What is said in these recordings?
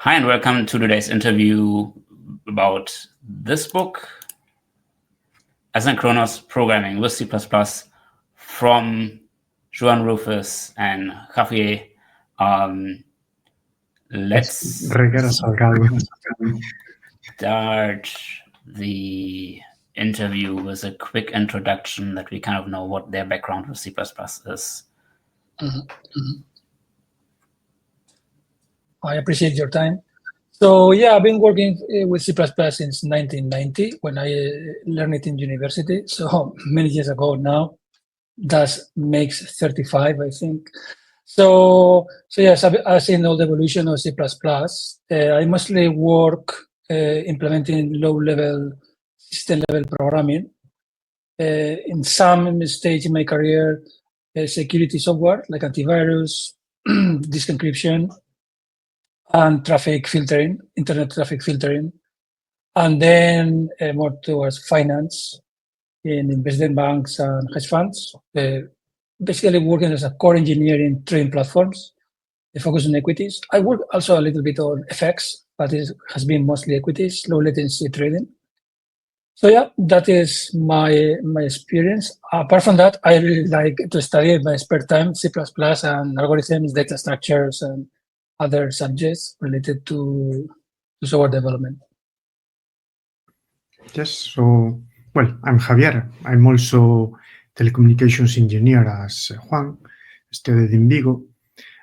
Hi, and welcome to today's interview about this book, Asynchronous Programming with C++, from Juan Rufes and Javier. Let's Reguera-Salgado. start the interview with a quick introduction that we kind of know what their background with C++ is. I appreciate your time. So yeah, I've been working with C++ since 1990 when I learned it in university. So many years ago now. That makes 35, I think. So yes, I've seen all the evolution of C++. I mostly work implementing low-level, system-level programming. In some stage in my career, security software like antivirus, disk encryption, and traffic filtering, internet traffic filtering, and then more towards finance in investment banks and hedge funds. Basically working as a core engineer in trading platforms. I focus on equities. I work also a little bit on FX, but it has been mostly equities, low latency trading. So yeah, that is my experience. Apart from that, I really like to study in my spare time C++ and algorithms, data structures, and other subjects related to software development. Yes, so, well, I'm Javier. I'm also telecommunications engineer as Juan, studied in Vigo.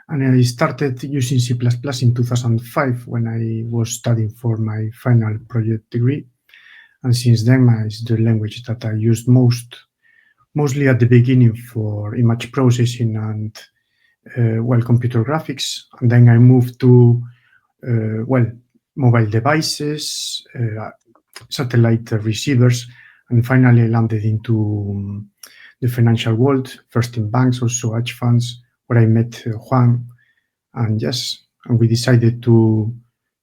And I started using C++ in 2005 when I was studying for my final project degree. And since then, it's the language that I used mostly at the beginning for image processing and, computer graphics. And then I moved to, mobile devices, satellite receivers, and finally landed into the financial world, first in banks, also hedge funds, where I met Juan. And yes, and we decided to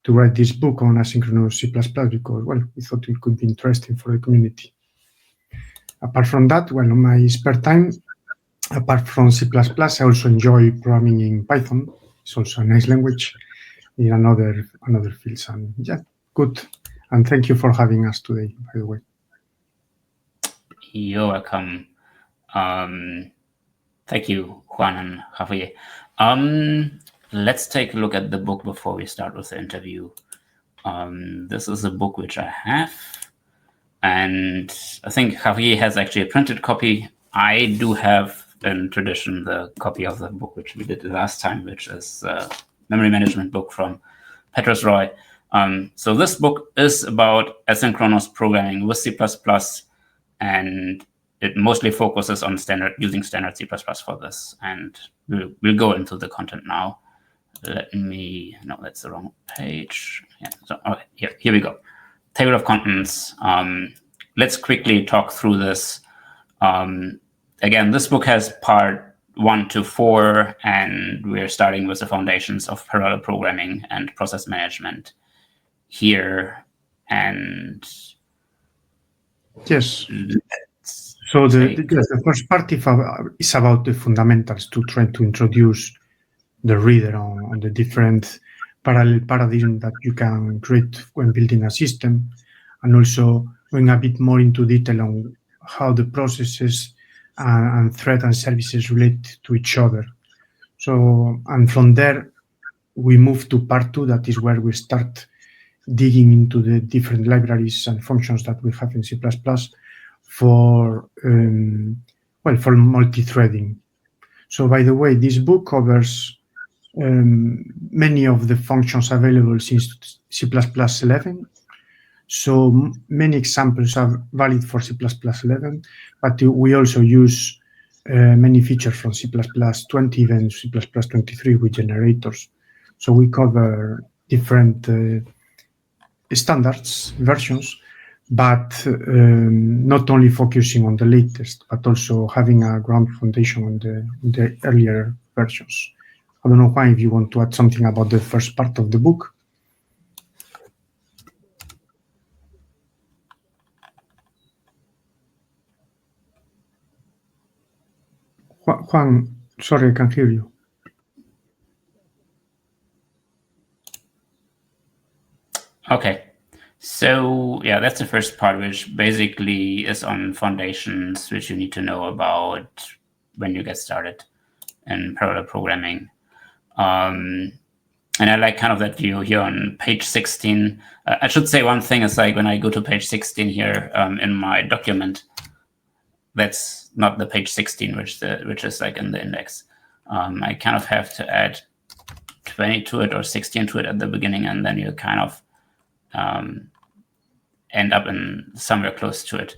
write this book on asynchronous C++ because, well, we thought it could be interesting for the community. Apart from that, well, on my spare time, apart from C++, I also enjoy programming in Python. It's also a nice language in another fields. And yeah, good. And thank you for having us today, by the way. You're welcome. Thank you, Juan and Javier. Let's take a look at the book before we start with the interview. This is a book which I have, and I think Javier has actually a printed copy. I do have, in tradition, the copy of the book which we did the last time, which is a memory management book from Petrus Roy. So this book is about asynchronous programming with C++, and it mostly focuses on using standard C++ for this. And we'll go into the content now. No, that's the wrong page. Yeah, so, okay, here we go. Table of contents. Let's quickly talk through this. Again, this book has part 1 to 4, and we're starting with the foundations of parallel programming and process management here. And yes. So the first part is about the fundamentals to try to introduce the reader on the different parallel paradigm that you can create when building a system, and also going a bit more into detail on how the processes and thread and services relate to each other. So, and from there, we move to part 2, that is where we start digging into the different libraries and functions that we have in C++ for multi-threading. So, by the way, this book covers many of the functions available since C++ 11. So many examples are valid for C++ 11, but we also use many features from C++ 20, even C++ 23 with generators. So we cover different standards, versions, but not only focusing on the latest, but also having a ground foundation on the earlier versions. I don't know, Juan, if you want to add something about the first part of the book. Juan, sorry, I can't hear you. Okay. So yeah, that's the first part, which basically is on foundations, which you need to know about when you get started in parallel programming. And I like kind of that view here on page 16. I should say one thing is like when I go to page 16 here in my document, that's not the page 16, which is like in the index. I kind of have to add 20 to it or 16 to it at the beginning, and then you kind of end up in somewhere close to it.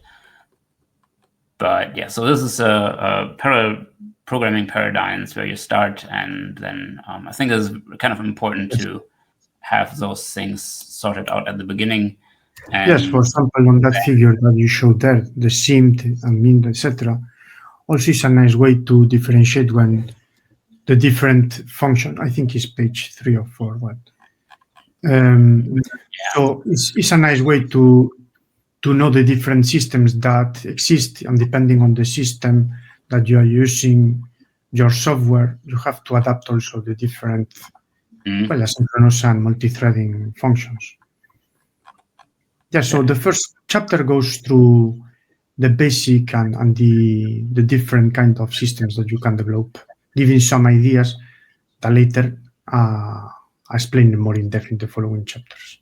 But yeah, so this is a parallel programming paradigms where you start, and then I think it's kind of important to have those things sorted out at the beginning. And yes, for example, on that figure that you showed there, the seamed and mean, etc., also is a nice way to differentiate when the different function, I think it's page 3 or 4, what? So it's a nice way to know the different systems that exist, and depending on the system that you are using, your software, you have to adapt also the different well, asynchronous and multi-threading functions. Yeah, so the first chapter goes through the basic and the different kind of systems that you can develop, giving some ideas that later I explain more in depth in the following chapters.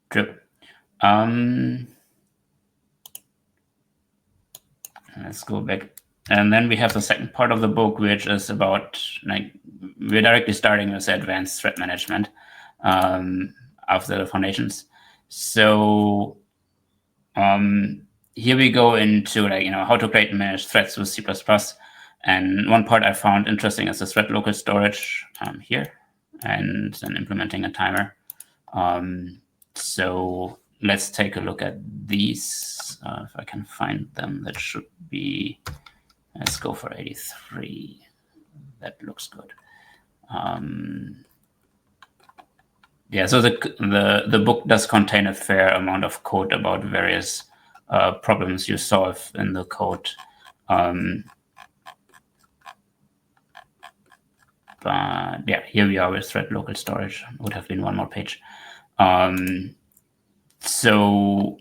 True. Let's go back. And then we have the second part of the book, which is about, like, we're directly starting with advanced threat management after the foundations. So here we go into, like, how to create and manage threats with C++. And one part I found interesting is the thread local storage here, and then implementing a timer. So let's take a look at these. If I can find them, that should be, let's go for 83. That looks good. Yeah, so the book does contain a fair amount of code about various problems you solve in the code. But yeah, here we are with thread local storage. Would have been one more page. So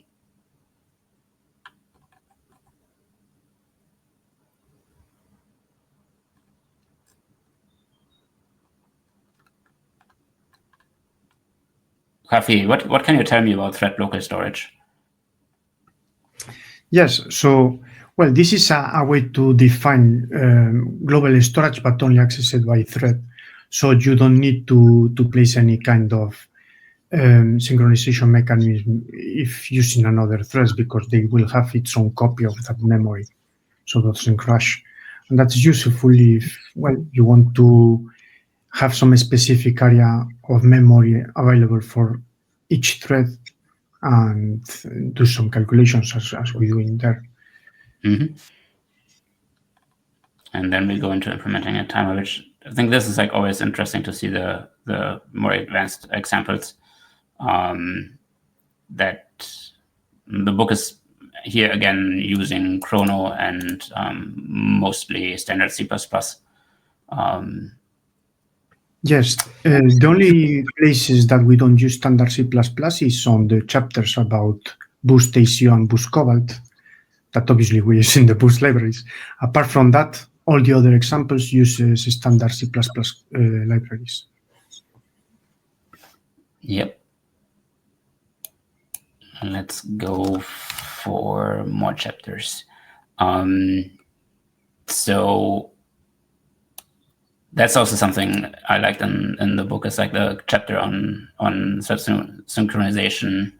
Javi, what can you tell me about thread local storage? Yes, so, well, this is a way to define global storage, but only accessed by thread. So you don't need to place any kind of synchronization mechanism if using another thread, because they will have its own copy of that memory, so that doesn't crash. And that's useful if, well, you want to have some specific area of memory available for each thread and do some calculations as we do in there. And then we go into implementing a timer, which I think this is like always interesting to see the more advanced examples. That the book is here again using Chrono and mostly standard C++. Yes, the only places that we don't use standard C++ is on the chapters about Boost.Asio and Boost.Cobalt, that obviously we use in the Boost libraries. Apart from that, all the other examples use standard C++ libraries. Yep. Let's go for more chapters. So that's also something I liked in the book. It's like the chapter on synchronization.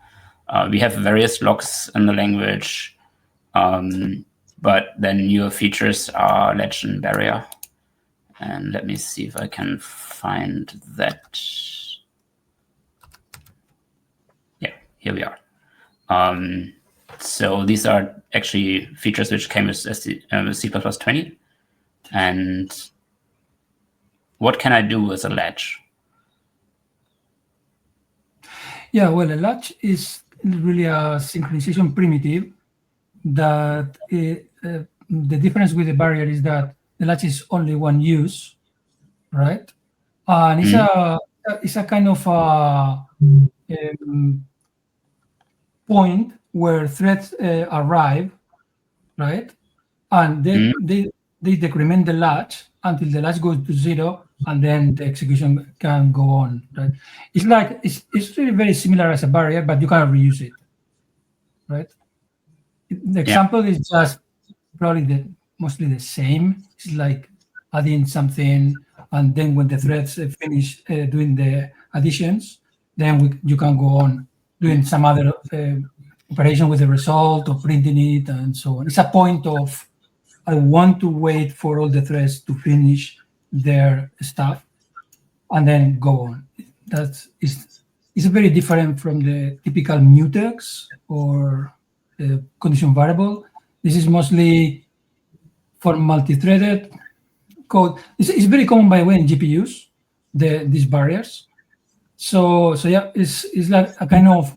We have various locks in the language, but then newer features are ledge and barrier. And let me see if I can find that. Yeah, here we are. So these are actually features which came with C++20. And what can I do with a ledge? Yeah, well, a ledge is really a synchronization primitive that the difference with the barrier is that the ledge is only one use, right? and it's a kind of point where threads arrive, right? And they decrement the latch until the latch goes to 0, and then the execution can go on, right? It's like it's really very similar as a barrier, but you cannot reuse it, right? The example is just probably mostly the same. It's like adding something, and then when the threads finish doing the additions, then you can go on doing some other operation with the result or printing it and so on. It's a point of I want to wait for all the threads to finish their stuff and then go on. It's very different from the typical mutex or condition variable. This is mostly for multi-threaded code. It's very common, by the way, in GPUs, these barriers. So yeah, it's like a kind of,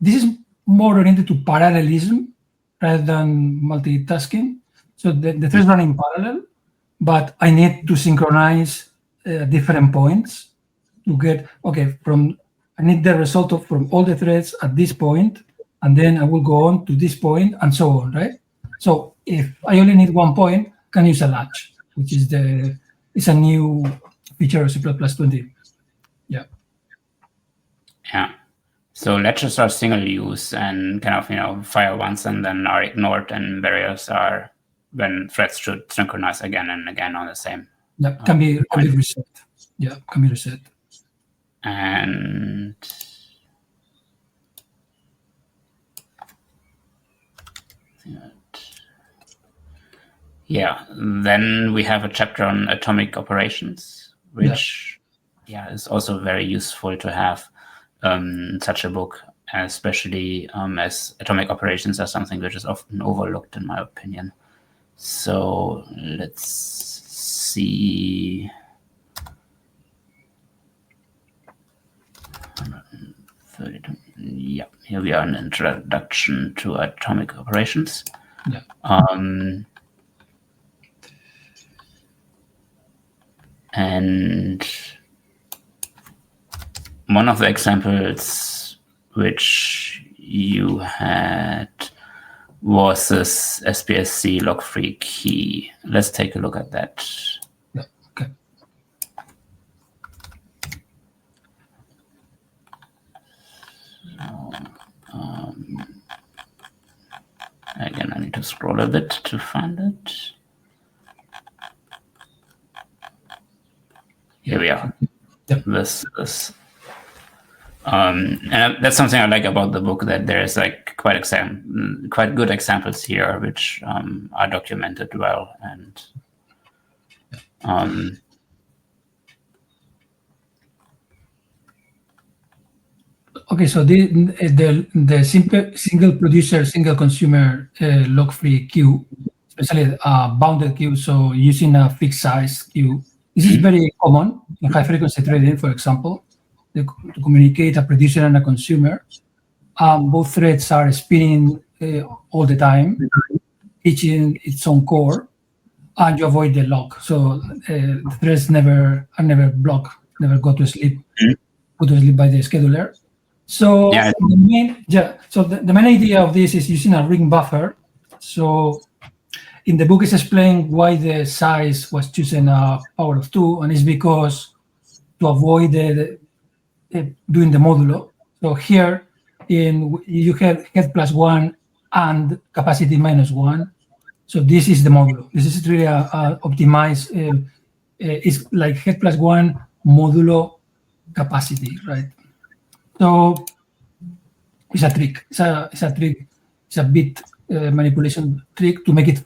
this is more oriented to parallelism rather than multitasking. So the threads run in parallel, but I need to synchronize different points to get, I need the result from all the threads at this point, and then I will go on to this point and so on, right? So if I only need one point, I can use a latch, which is it's a new feature of C++20. Yeah. Yeah. So latches are single use and kind of, fire once and then are ignored, and barriers are when threads should synchronize again and again on the same. Yeah, can be reset. Yeah, can be reset. And yeah, then we have a chapter on atomic operations, which is also very useful to have such a book, especially as atomic operations are something which is often overlooked, in my opinion. So let's see. 132. Yeah, here we are, an introduction to atomic operations. Yeah. And one of the examples which you had was this SPSC log-free key. Let's take a look at that. Yeah, okay. So, again, I need to scroll a bit to find it. Here we are. Yep. This. And that's something I like about the book, that there's like quite good examples here which are documented well, and okay, so the single producer, single consumer log-free queue, especially bounded queue, so using a fixed size queue, this is very common in high frequency trading, for example, to communicate a producer and a consumer. Both threads are spinning all the time, each in its own core, and you avoid the lock. So the threads never blocked, never go to sleep, put to sleep by the scheduler. So the main idea of this is using a ring buffer. So in the book, it's explained why the size was chosen a power of 2, and it's because to avoid doing the modulo. So here you have head +1 and capacity -1. So this is the modulo. This is really optimized. It's like head +1 modulo capacity, right? So it's a trick. It's a trick. It's a bit manipulation trick to make it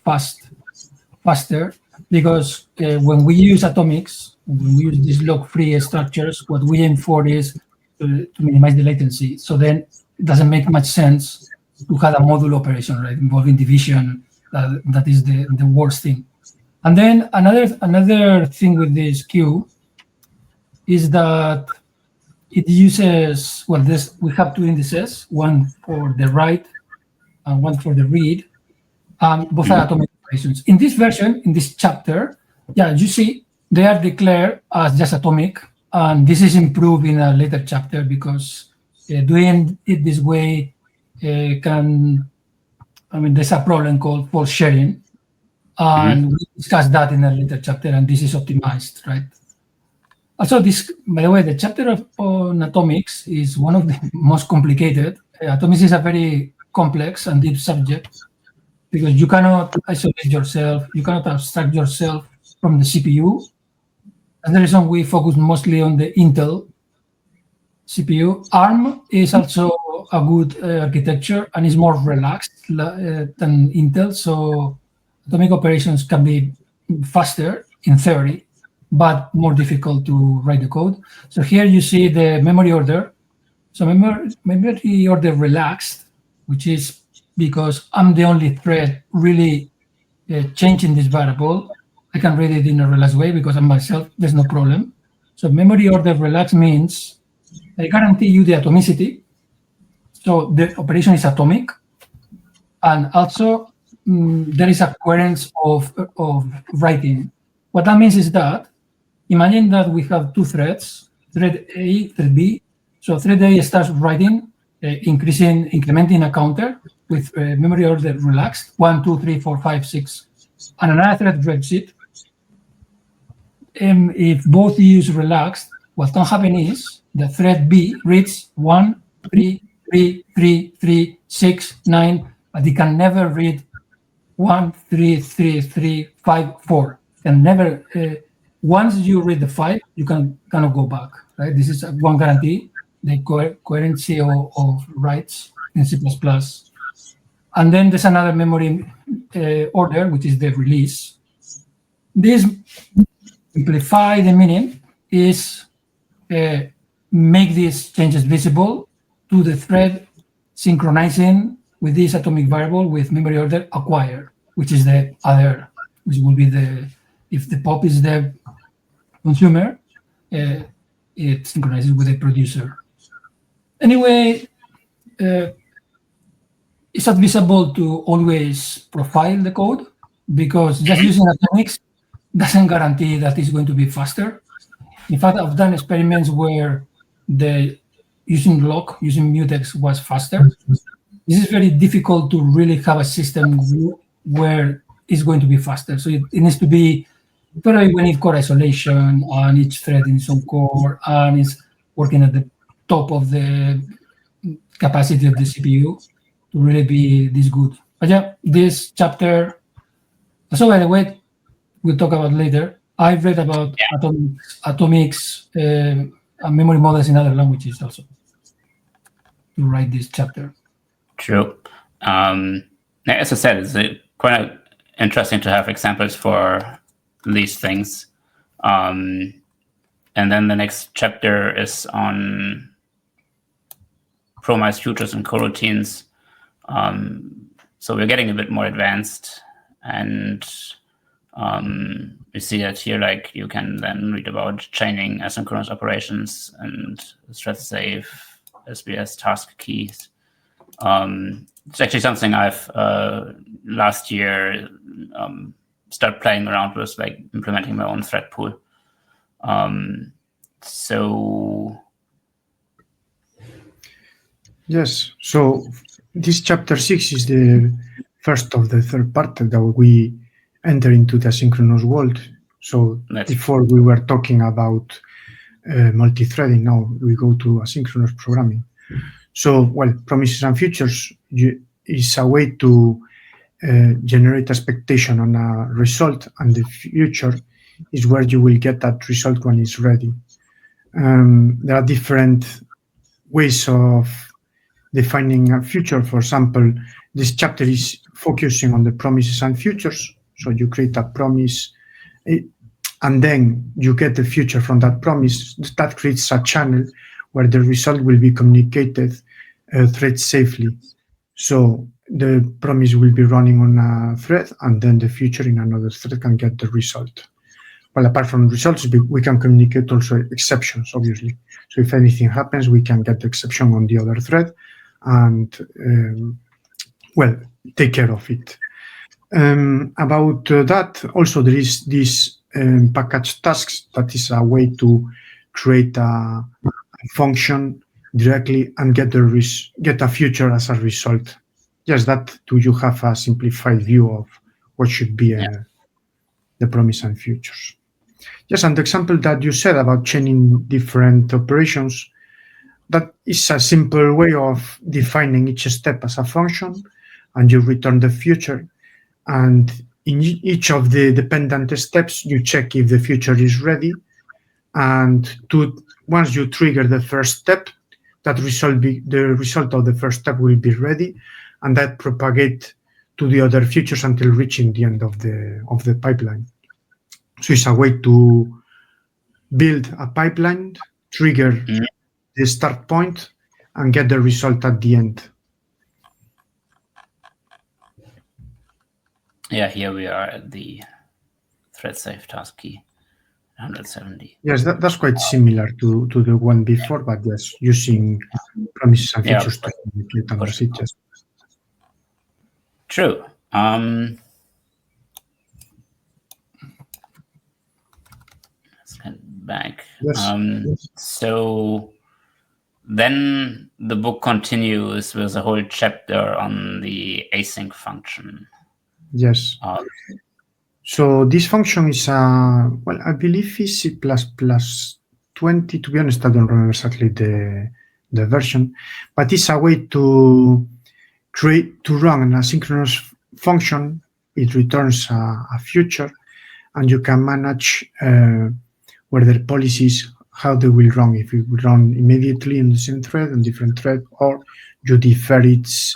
faster. Because when we use atomics, when we use these log-free structures, what we aim for is to minimize the latency. So then it doesn't make much sense to have a modulo operation, right, involving division. That is the worst thing. And then another thing with this queue is that it uses, we have two indices, one for the write and one for the read. Both are atomic operations. In this version, in this chapter, you see they are declared as just atomic, and this is improved in a later chapter because doing it this way there's a problem called fault sharing, and we discussed that in a later chapter, and this is optimized, right? Also, this, by the way, the chapter on atomics is one of the most complicated. Atomics is a very complex and deep subject because you cannot isolate yourself, you cannot abstract yourself from the CPU. And the reason we focus mostly on the Intel CPU. ARM is also a good architecture and is more relaxed than Intel, so atomic operations can be faster in theory, but more difficult to write the code. So here you see the memory order. So memory order relaxed, which is because I'm the only thread really changing this variable. I can read it in a relaxed way because I'm myself, there's no problem. So memory order relaxed means I guarantee you the atomicity. So the operation is atomic. And also there is a coherence of writing. What that means is that, imagine that we have two threads, thread A, thread B. So thread A starts writing, incrementing a counter with memory order relaxed, 1, 2, 3, 4, 5, 6. And another thread reads it. If both use relaxed, what can happen is the thread B reads 1, 3, 3, 3, 3, 6, 9, but it can never read 1, 3, 3, 3, 5, 4. And never, once you read the 5, you cannot go back, right? This is one guarantee, the coherency of writes in C++. And then there's another memory order, which is the release. This simplify the meaning is make these changes visible to the thread synchronizing with this atomic variable with memory order acquired, which is the other, which will be the, if the POP is the consumer, it synchronizes with the producer. Anyway, it's advisable to always profile the code because just using atomics doesn't guarantee that it's going to be faster. In fact, I've done experiments where using lock, using mutex was faster. This is very difficult to really have a system where it's going to be faster. So it needs to be, probably we need core isolation on each thread in its own core, and it's working at the top of the capacity of the CPU to really be this good. But yeah, this chapter, so by the way, we'll talk about later. I've read about atomics and memory models in other languages also to write this chapter. True. As I said, it's quite interesting to have examples for these things. And then the next chapter is on promised futures and coroutines. So we're getting a bit more advanced, and we see that here, like you can then read about chaining asynchronous operations and thread safe, SBS task keys. It's actually something I've last year started playing around with, like implementing my own thread pool. So yes, so this chapter 6 is the first of the third part that we enter into the asynchronous world. So before we were talking about multi-threading, now we go to asynchronous programming. So, well, promises and futures is a way to generate expectation on a result, and the future is where you will get that result when it's ready. There are different ways of defining a future. For example, this chapter is focusing on the promises and futures. So you create a promise, and then you get the future from that promise. That creates a channel where the result will be communicated thread safely. So the promise will be running on a thread, and then the future in another thread can get the result. Well, apart from results, we can communicate also exceptions, obviously. So if anything happens, we can get the exception on the other thread and, well, take care of it. About that, also there is this package tasks. That is a way to create a function directly and get a future as a result. Yes, that do you have a simplified view of what should be the promise and futures. Yes, and the example that you said about chaining different operations, that is a simple way of defining each step as a function, and you return the future. And in each of the dependent steps, you check if the future is ready. And once you trigger the first step, the result of the first step will be ready, and that propagate to the other futures until reaching the end of the pipeline. So it's a way to build a pipeline, trigger the start point, and get the result at the end. Yeah, here we are at the thread safe task key 170. Yes, that's quite similar to the one before, but yes, using promises and features to communicate on the switches. True. Let's get back. Yes. So then the book continues with a whole chapter on the async function. Yes. So this function is well, I believe it's C++ 20. To be honest, I don't remember exactly the version, but it's a way to run an asynchronous function. It returns a future, and you can manage whether policies, how they will run, if it will run immediately in the same thread, on different thread, or you defer its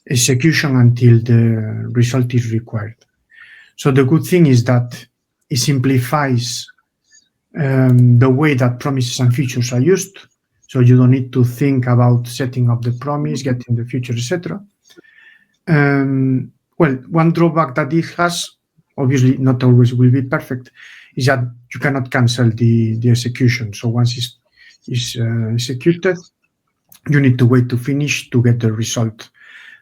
execution until the result is required. So the good thing is that it simplifies the way that promises and features are used. So you don't need to think about setting up the promise, getting the future, etc. Well, one drawback that it has, obviously not always will be perfect, is that you cannot cancel the execution. So once it's executed, you need to wait to finish to get the result.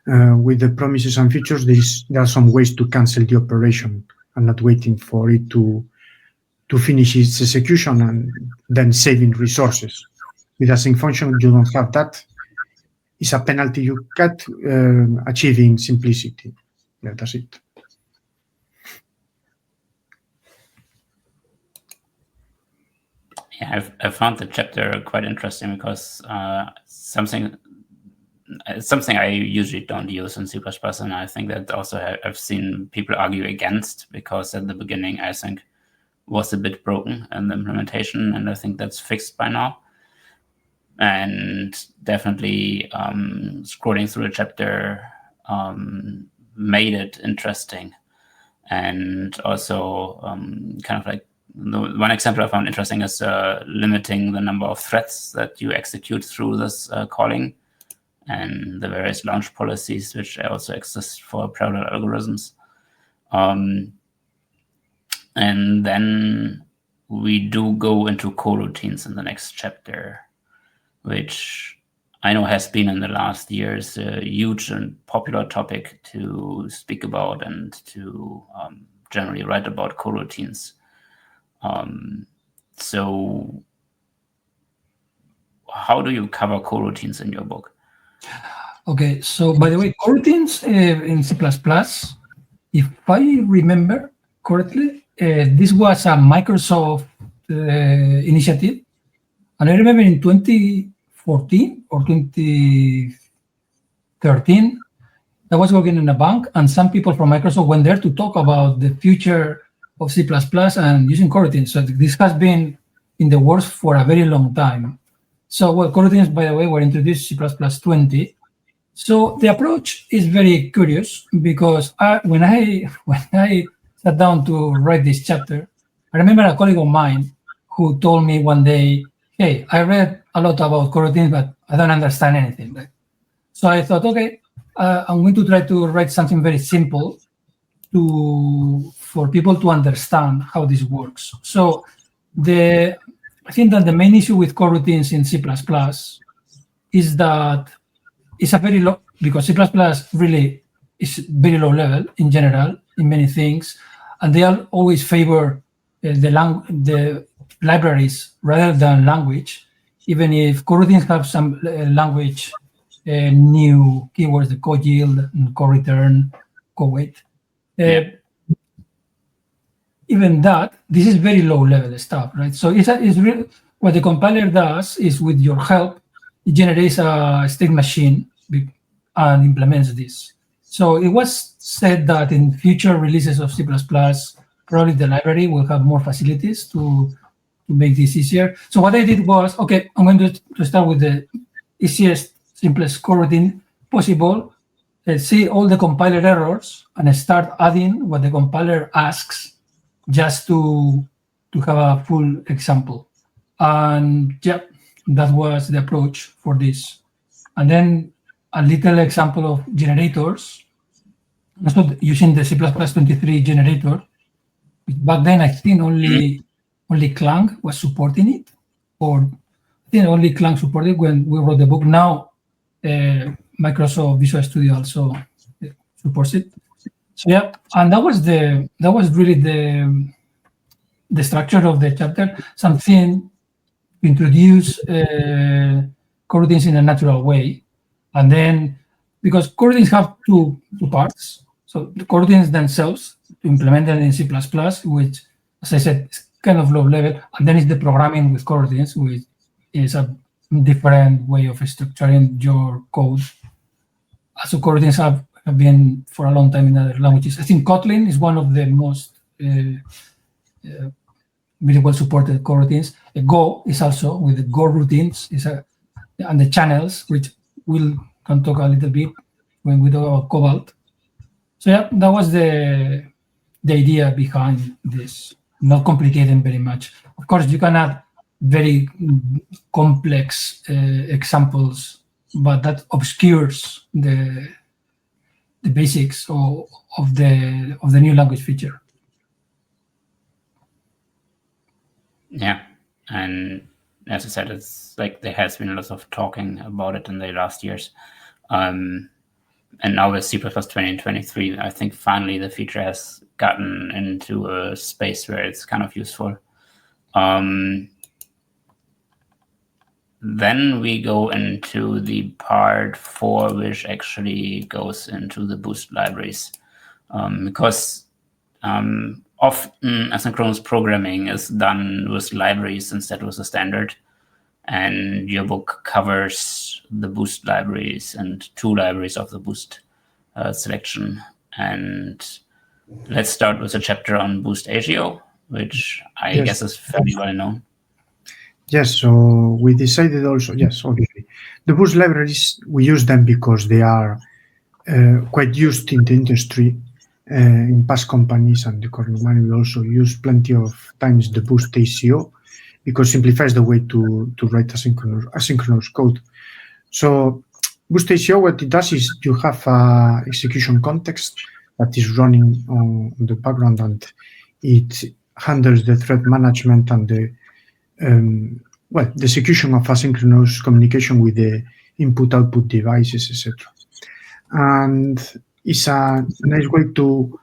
With the promises and features, there are some ways to cancel the operation and not waiting for it to finish its execution and then saving resources. With async function, you don't have that. It's a penalty you get achieving simplicity. Yeah, that's it. Yeah, I found the chapter quite interesting because something I usually don't use in C++, and I think that also I've seen people argue against, because at the beginning async was a bit broken in the implementation, and I think that's fixed by now. And definitely scrolling through the chapter made it interesting. And also kind of like the one example I found interesting is limiting the number of threads that you execute through this calling, and the various launch policies, which also exist for parallel algorithms. And then we do go into coroutines in the next chapter, which I know has been in the last years a huge and popular topic to speak about and to generally write about coroutines. So how do you cover coroutines in your book? Okay, so by the way, coroutines in C++, if I remember correctly, this was a Microsoft initiative. And I remember in 2014 or 2013, I was working in a bank, and some people from Microsoft went there to talk about the future of C++ and using coroutines. So this has been in the works for a very long time. So, well, coroutines, by the way, were introduced C++ 20. So the approach is very curious, because when I sat down to write this chapter, I remember a colleague of mine who told me one day, "Hey, I read a lot about coroutines, but I don't understand anything." So I thought, okay, I'm going to try to write something very simple for people to understand how this works. So I think that the main issue with coroutines in C++ is that it's a very low, because C++ really is very low level in general in many things, and they always favor the libraries rather than language, even if coroutines have some language new keywords, the co-yield, co-return, co-wait. Even that, this is very low-level stuff, right? So it's really, what the compiler does is, with your help, it generates a state machine and implements this. So it was said that in future releases of C++, probably the library will have more facilities to make this easier. So what I did was, okay, I'm going to start with the easiest, simplest coroutine possible, see all the compiler errors, and start adding what the compiler asks, just to have a full example. And yeah, that was the approach for this. And then a little example of generators, also using the C++23 generator. Back then, I think only Clang was supporting it, or I think only Clang supported when we wrote the book. Now, Microsoft Visual Studio also supports it. So yeah, and that was really the structure of the chapter. Something to introduce coroutines in a natural way, and then because coroutines have two parts. So the coroutines themselves, to implement them in C++, which, as I said, is kind of low level, and then it's the programming with coroutines, which is a different way of structuring your code. So coroutines have been for a long time in other languages. I think Kotlin is one of the most very well supported coroutines. Go is also with the Go routines and the channels, which we'll can talk a little bit when we talk about Cobalt. So yeah, that was the idea behind this. Not complicated very much. Of course, you can add very complex examples, but that obscures the basics of the new language feature. Yeah, and as I said, it's like there has been lots of talking about it in the last years. And now with C++ 20 and 23, I think finally the feature has gotten into a space where it's kind of useful. Then we go into the part 4, which actually goes into the Boost libraries, because often asynchronous programming is done with libraries instead of a standard, and your book covers the Boost libraries and 2 libraries of the Boost selection. And let's start with a chapter on Boost.Asio, which I guess is fairly well known. Yes, so we decided also, yes, obviously. The Boost libraries, we use them because they are quite used in the industry, in past companies and the current one. We also use plenty of times the Boost.Asio because it simplifies the way to write asynchronous code. So Boost.Asio, what it does is you have an execution context that is running on the background, and it handles the thread management and the execution of asynchronous communication with the input-output devices, etc. And it's a nice way to,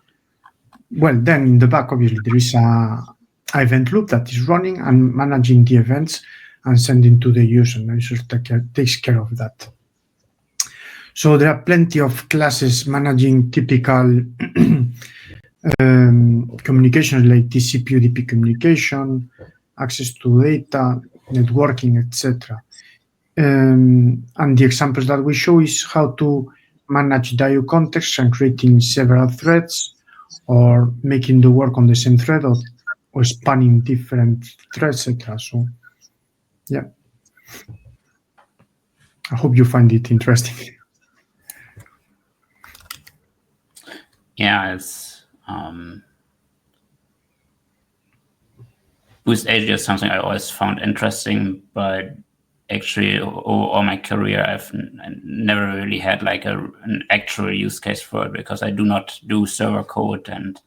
then in the back, obviously, there is a event loop that is running and managing the events and sending to the user, and the user takes care of that. So there are plenty of classes managing typical communication like TCP/UDP communication, access to data, networking, etc. And the examples that we show is how to manage the IO context and creating several threads, or making the work on the same thread, or spanning different threads, etc. So, yeah. I hope you find it interesting. Yeah, it's Boost.Asio is something I always found interesting, but actually all my career I've never really had like an actual use case for it, because I do not do server code, and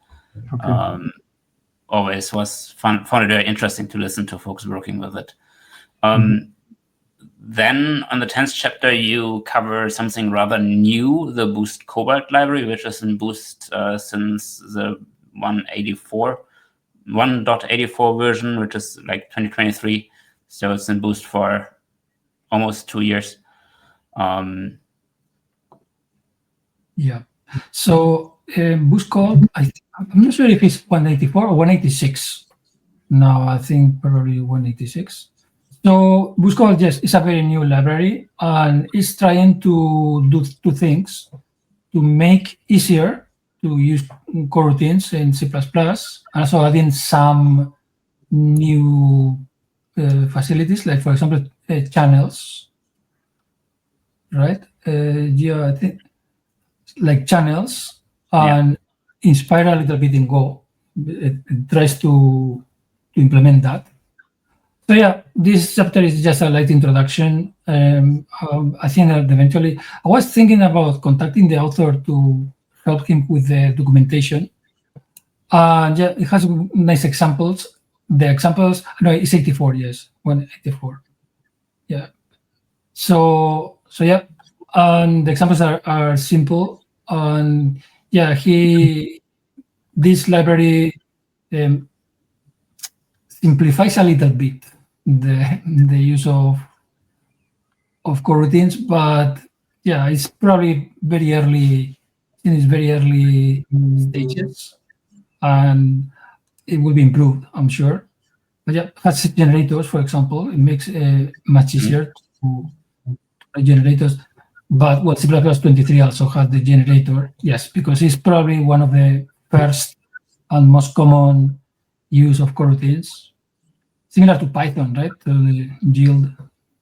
always found it very interesting to listen to folks working with it. Then on the 10th chapter, you cover something rather new, the Boost.Cobalt library, which is in Boost since the 184. 1.84 version, which is like 2023. So it's in Boost for almost 2 years. Yeah. So Boost.Cobalt, I'm not sure if it's 184 or 186. No, I think probably 186. So Boost.Cobalt, yes, it's a very new library, and it's trying to do two things: to make easier to use coroutines in C++, and also adding some new facilities, like, for example, channels, right? Yeah, I think like channels, and inspire a little bit in Go. It tries to implement that. So yeah, this chapter is just a light introduction. I think that eventually, I was thinking about contacting the author to help him with the documentation. Yeah, it has nice examples. The examples, no, it's 84, yes, 184. Yeah. So yeah, and the examples are simple. And yeah, this library simplifies a little bit the use of coroutines, but yeah, it's probably very early in its very early stages, and it will be improved, I'm sure. But yeah, has generators, for example, it makes much easier to write generators. But well, C++ 23 also has the generator, yes, because it's probably one of the first and most common use of coroutines, similar to Python, right? To the yield.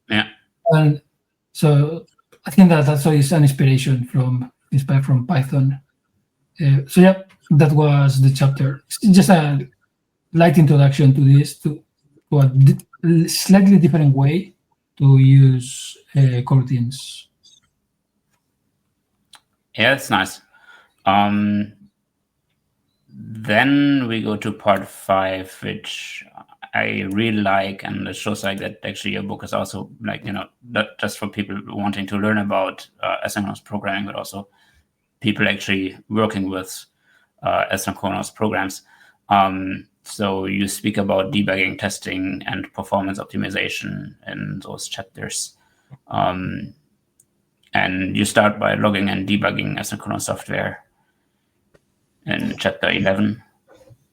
Yeah. And so I think that also is an inspired from Python. So yeah, that was the chapter. It's just a light introduction to this, to a slightly different way to use coroutines. Yeah, that's nice. Then we go to part 5, which I really like, and it shows like that actually your book is also like, not just for people wanting to learn about asynchronous programming, but also people actually working with asynchronous programs. So you speak about debugging, testing, and performance optimization in those chapters. And you start by logging and debugging asynchronous software in chapter 11.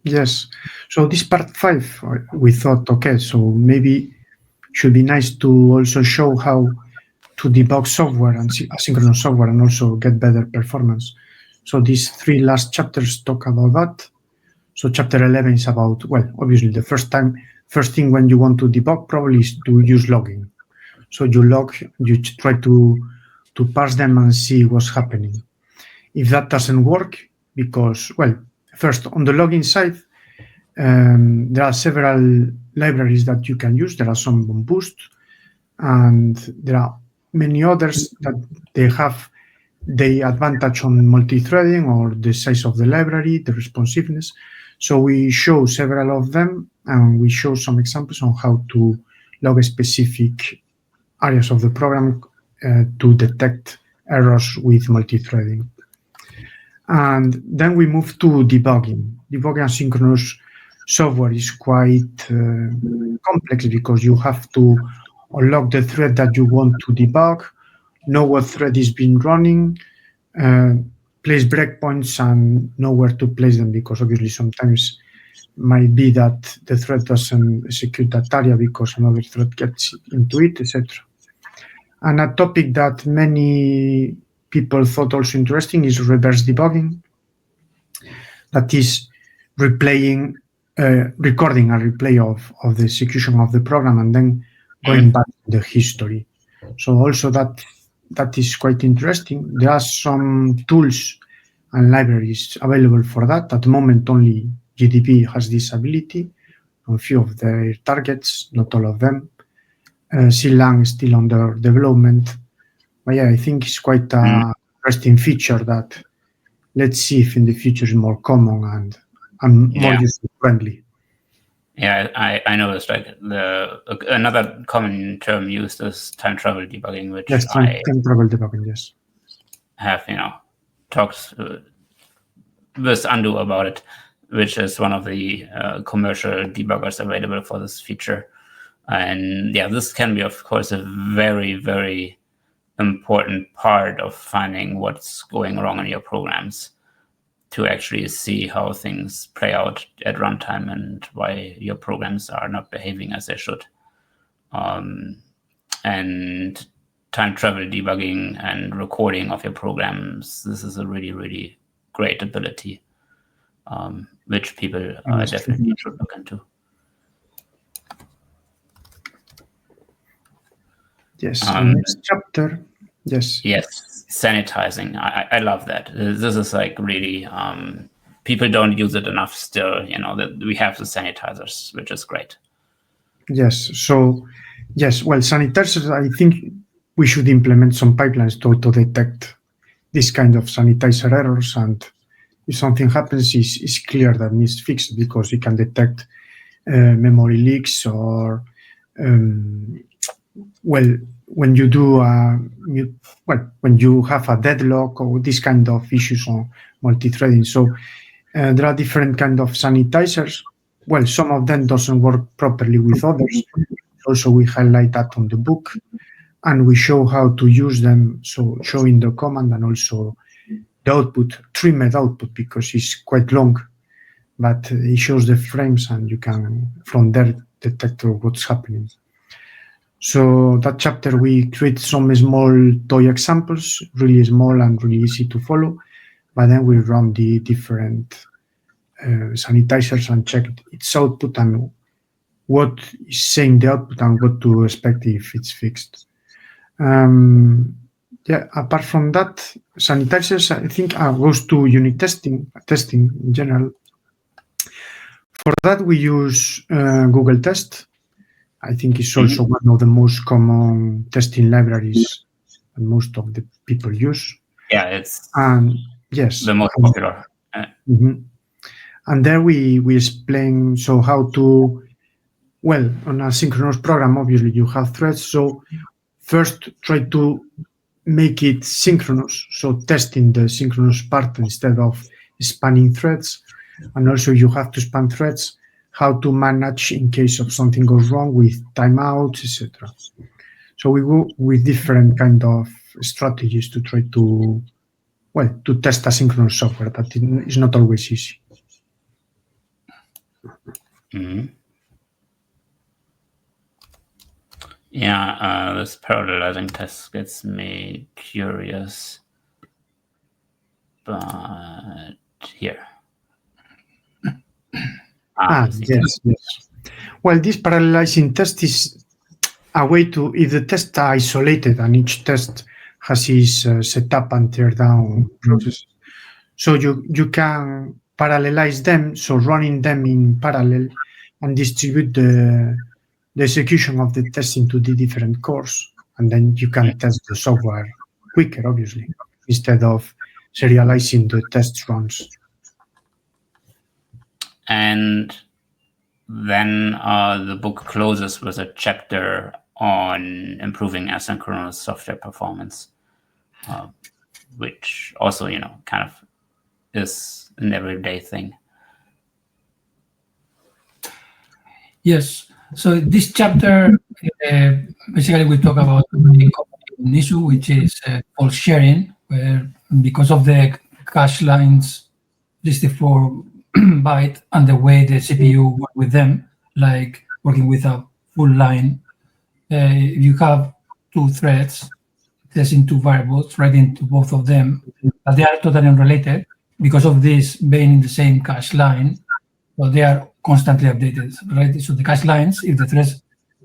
Yes. So this part 5, we thought, okay, so maybe should be nice to also show how to debug software and asynchronous software and also get better performance. So these 3 last chapters talk about that. So chapter 11 is about, well, obviously the first thing when you want to debug probably is to use logging. So you log, you try to parse them and see what's happening. If that doesn't work, because, well, first on the logging side, there are several libraries that you can use. There are some on Boost, and there are many others that they have the advantage on multi-threading or the size of the library, the responsiveness. So we show several of them, and we show some examples on how to log specific areas of the program to detect errors with multi-threading. And then we move to debugging. Debugging asynchronous software is quite complex because you have to unlock the thread that you want to debug, know what thread is being running, place breakpoints and know where to place them, because obviously sometimes might be that the thread doesn't execute that area because another thread gets into it, etc. And a topic that many people thought also interesting is reverse debugging. That is recording a replay of the execution of the program and then going back to the history. So also that is quite interesting. There are some tools and libraries available for that. At the moment, only GDB has this ability on a few of their targets, not all of them. CLang is still under development. But yeah, I think it's quite an interesting feature that let's see if in the future is more common and more user-friendly. Yeah, I noticed like another common term used is time travel debugging, which yes, time travel debugging, yes. Have talked with Andu about it. which is one of the commercial debuggers available for this feature. And yeah, this can be, of course, a very, very important part of finding what's going wrong in your programs, to actually see how things play out at runtime and why your programs are not behaving as they should. And time travel debugging and recording of your programs, this is a really, really great ability, which people definitely should look into. Yes, next chapter. Yes. Yes, sanitizing. I love that. This is like really, people don't use it enough still, that we have the sanitizers, which is great. Yes, so, yes, well, sanitizers, I think we should implement some pipelines to detect this kind of sanitizer errors, and if something happens, it's clear that needs fixed, because it can detect memory leaks, or when you do when you have a deadlock, or this kind of issues on multi-threading. So there are different kind of sanitizers. Well, some of them doesn't work properly with others. Also, we highlight that on the book, and we show how to use them. So showing the command, and also the output, trimmed output, because it's quite long, but it shows the frames, and you can from there detect what's happening. So that chapter, we create some small toy examples, really small and really easy to follow, but then we run the different sanitizers and check its output and what is saying the output and what to expect if it's fixed. Yeah, apart from that, sanitizers, I think, goes to unit testing in general. For that, we use Google Test. I think it's also one of the most common testing libraries that most of the people use. Yeah, it's yes, the most popular. And there we explain how to, well, on a synchronous program, obviously you have threads. So first try to make it synchronous, so testing the synchronous part instead of spanning threads. And also you have to span threads, how to manage in case of something goes wrong with timeouts, etc. So we go with different kind of strategies to try to, to test asynchronous software. That is not always easy. Yeah, this parallelizing test gets me curious, but here. Yes. Well, this parallelizing test is a way to, if the tests are isolated and each test has its setup and tear down process, so you can parallelize them, so running them in parallel and distribute the execution of the test into the different cores, and then you can test the software quicker, obviously, instead of serializing the test runs. And then the book closes with a chapter on improving asynchronous software performance, which also, kind of is an everyday thing. Yes. So this chapter, basically we talk about an issue, which is fault sharing, where because of the cache lines 64-byte and the way the CPU work with them, like working with a full line, you have two threads testing two variables, writing to both of them, but they are totally unrelated. Because of this being in the same cache line, well, they are constantly updated, right? So the cache lines, if the threads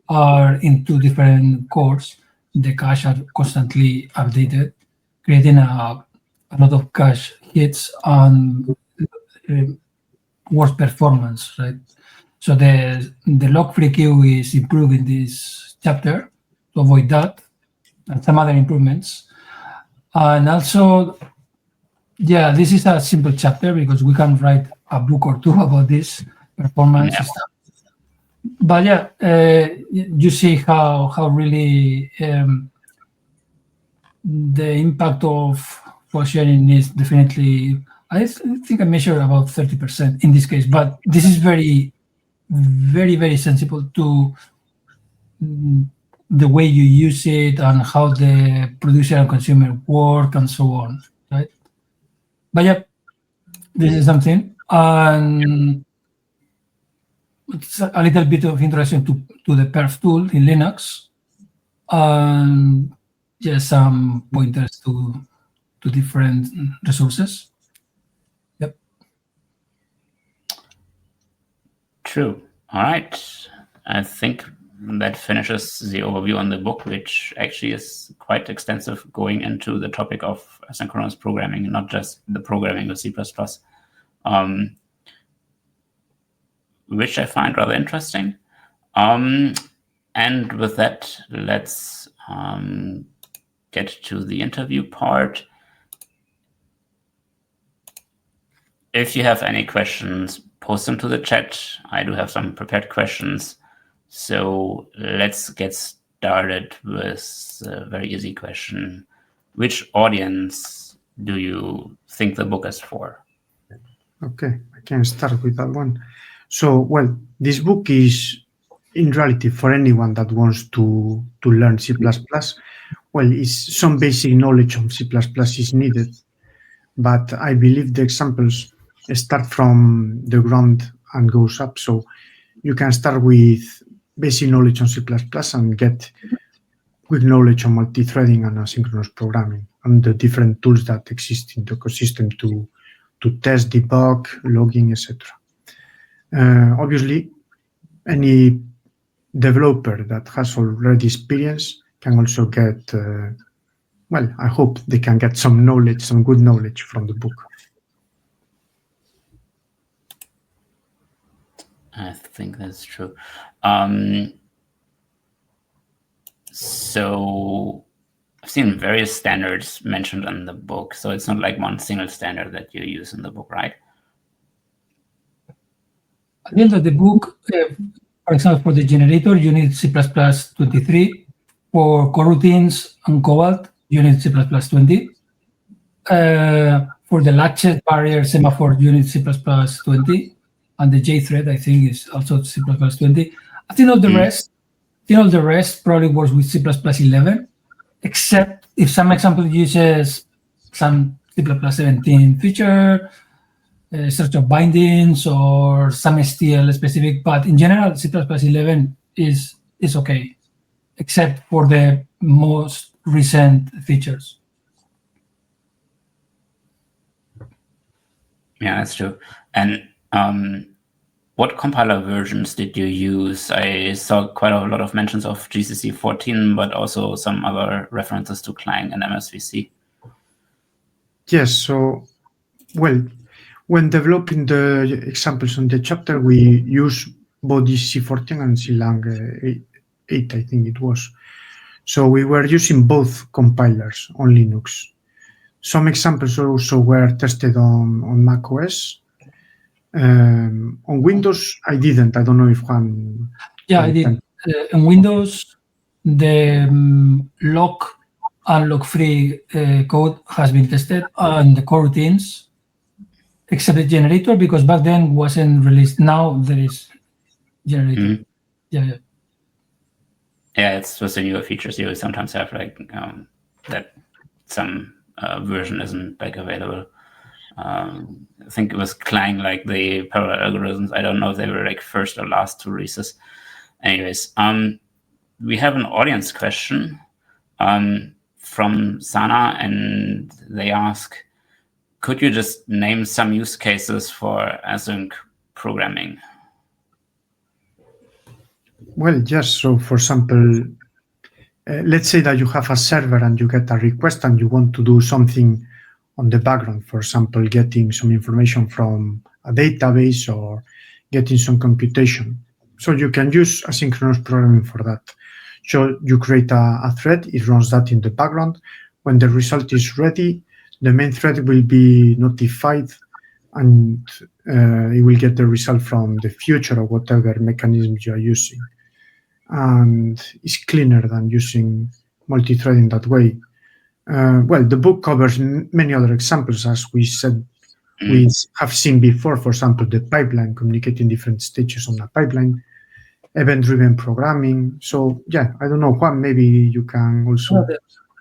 are in two different cores, the cache are constantly updated, creating a lot of cache hits and worse performance, right? So the log-free queue is improved in this chapter to avoid that, and some other improvements. And also, yeah, this is a simple chapter because we can write a book or two about this performance stuff. But yeah, you see how really the impact of fault sharing is definitely I think I measure about 30% in this case, but this is very, very sensible to the way you use it and how the producer and consumer work and so on, right? But yeah, this is something. And it's a little bit of introduction to the perf tool in Linux. And just some pointers to different resources. Yep. True. All right. I think that finishes the overview on the book, which actually is quite extensive, going into the topic of asynchronous programming, not just the programming with C++, which I find rather interesting. And with that, let's get to the interview part. If you have any questions, post them to the chat. I do have some prepared questions. So let's get started with a very easy question. Which audience do you think the book is for? Okay, I can start with that one. So, well, this book is in reality for anyone that wants to learn C++. Well, it's some basic knowledge of C++ is needed, but I believe the examples start from the ground and goes up. So you can start with basic knowledge on C++ and get quick knowledge on multi-threading and asynchronous programming and the different tools that exist in the ecosystem to test, debug, logging, etc. Obviously, any developer that has already experience can also get, well, I hope they can get some knowledge, some good knowledge from the book. I think that's true. So I've seen various standards mentioned in the book. So it's not like one single standard that you use in the book, right? At the end of the book, for example, for the generator, you need C++23. For coroutines and Cobalt, you need C++20. For the latched barrier semaphore, you need C++20. And the JThread, I think, is also C++20. I think all the rest probably works with C++11, except if some example uses some C++17 feature, search of bindings or some STL specific, but in general, C++11 is okay, except for the most recent features. Yeah, that's true. And what compiler versions did you use? I saw quite a lot of mentions of GCC 14, but also some other references to Clang and MSVC. Yes, so, well, when developing the examples on the chapter, we use both GCC 14 and CLang 8, I think it was. So we were using both compilers on Linux. Some examples also were tested on Mac OS. On Windows, I didn't. I don't know if Juan... Yeah, I did. In Windows, the lock and lock-free code has been tested on the coroutines, except the generator, because back then wasn't released. Now there is generator. Yeah. Yeah, it's just the newer features. You sometimes have like that some version isn't like available. I think it was Clang, like the parallel algorithms. I don't know if they were like first or last to releases. Anyways, we have an audience question from Sana, and they ask, could you just name some use cases for async programming? Well, yes. So, for example, let's say that you have a server and you get a request and you want to do something on the background, for example, getting some information from a database or getting some computation. So you can use asynchronous programming for that. So you create a thread, it runs that in the background. When the result is ready, the main thread will be notified and it will get the result from the future or whatever mechanisms you are using. And it's cleaner than using multi-threading that way. Well, the book covers many other examples, as we said we have seen before, for example, the pipeline, communicating different stages on a pipeline, event-driven programming. So yeah, I don't know, Juan, maybe you can also...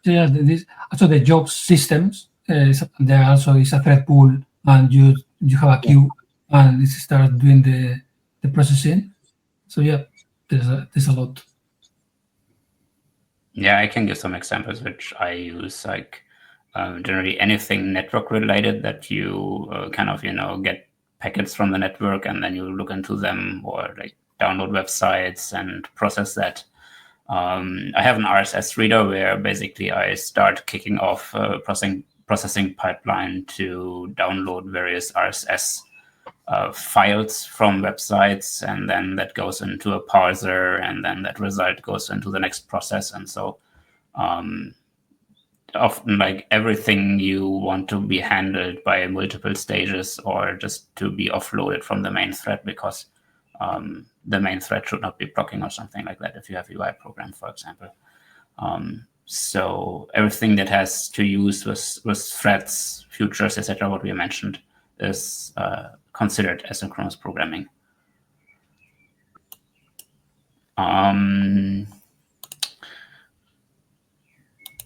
Also the job systems, there also is a thread pool, and you have a queue, and it starts doing the processing. So yeah, there's a lot. Yeah, I can give some examples which I use, like generally anything network related that you kind of, get packets from the network and then you look into them, or like download websites and process that. I have an RSS reader where basically I start kicking off a processing pipeline to download various RSS files from websites, and then that goes into a parser, and then that result goes into the next process. And so often, like, everything you want to be handled by multiple stages or just to be offloaded from the main thread, because the main thread should not be blocking or something like that if you have UI program, for example. So everything that has to use with threads, futures, etc., what we mentioned, is considered asynchronous programming.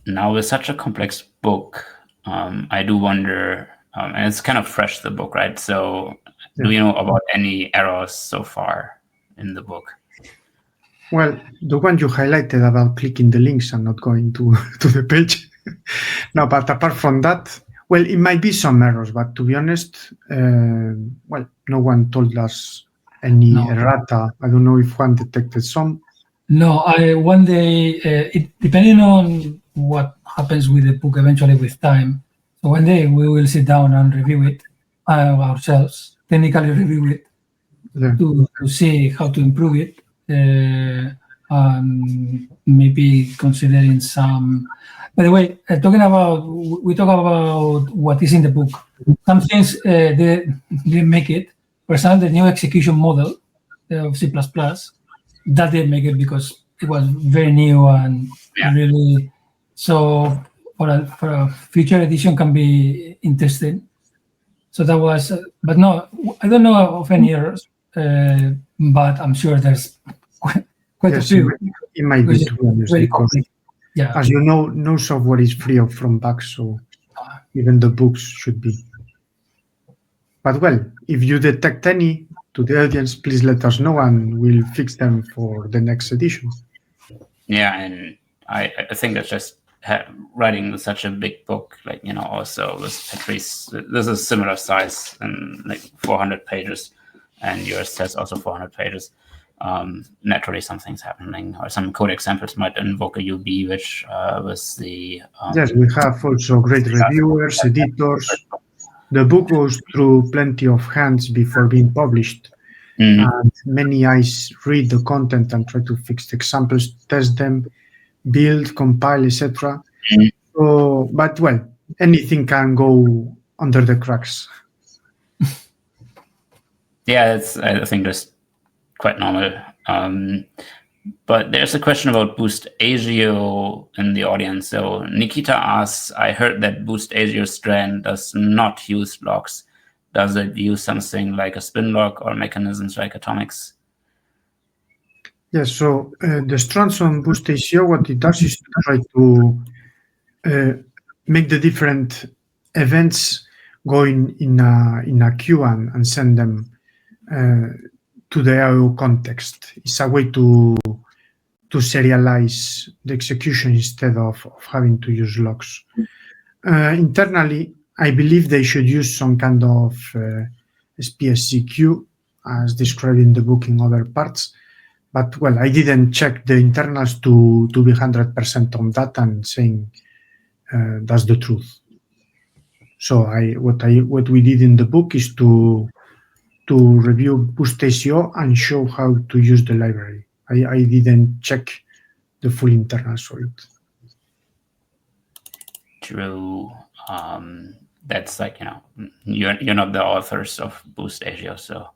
Now, with such a complex book, I do wonder, and it's kind of fresh, the book, right? So do you know about any errors so far in the book? Well, the one you highlighted about clicking the links and not going to the page. No, but apart from that, well, it might be some errors, but to be honest, well, no one told us any errata. I don't know if one detected some. No, one day, depending on what happens with the book eventually with time, so one day we will sit down and review it ourselves, technically review it, to see how to improve it, and maybe considering some... By the way, we talk about what is in the book. Some things they didn't make it. For example, the new execution model of C++, that didn't make it because it was very new and really... So for a future edition can be interesting. So that was... but no, I don't know of any errors, but I'm sure there's quite a few. It might be, to be honest, because, as you know, no software is free from bugs, so even the books should be. But well, if you detect any to the audience, please let us know and we'll fix them for the next edition. Yeah, and I think that's just writing such a big book, like, also with Patrice, this is similar size and like 400 pages, and yours says also 400 pages. Naturally, something's happening, or some code examples might invoke a UB, which was the... yes, we have also great reviewers, editors. The book goes through plenty of hands before being published, and many eyes read the content and try to fix the examples, test them, build, compile, etc. So, but well, anything can go under the cracks. Yeah, I think that's quite normal. But there's a question about Boost.Asio in the audience. So Nikita asks, I heard that Boost.Asio strand does not use logs. Does it use something like a spin log or mechanisms like atomics? Yes, so the strands on Boost.Asio, what it does is to try to make the different events going in a queue and send them to the IO context. It's a way to serialize the execution instead of having to use logs. Internally, I believe they should use some kind of SPSC queue, as described in the book in other parts. But well, I didn't check the internals to be 100% on that and saying that's the truth. So what we did in the book is to review Boost.Asio and show how to use the library. I didn't check the full internals for it. True. That's like, you're not the authors of Boost.Asio, so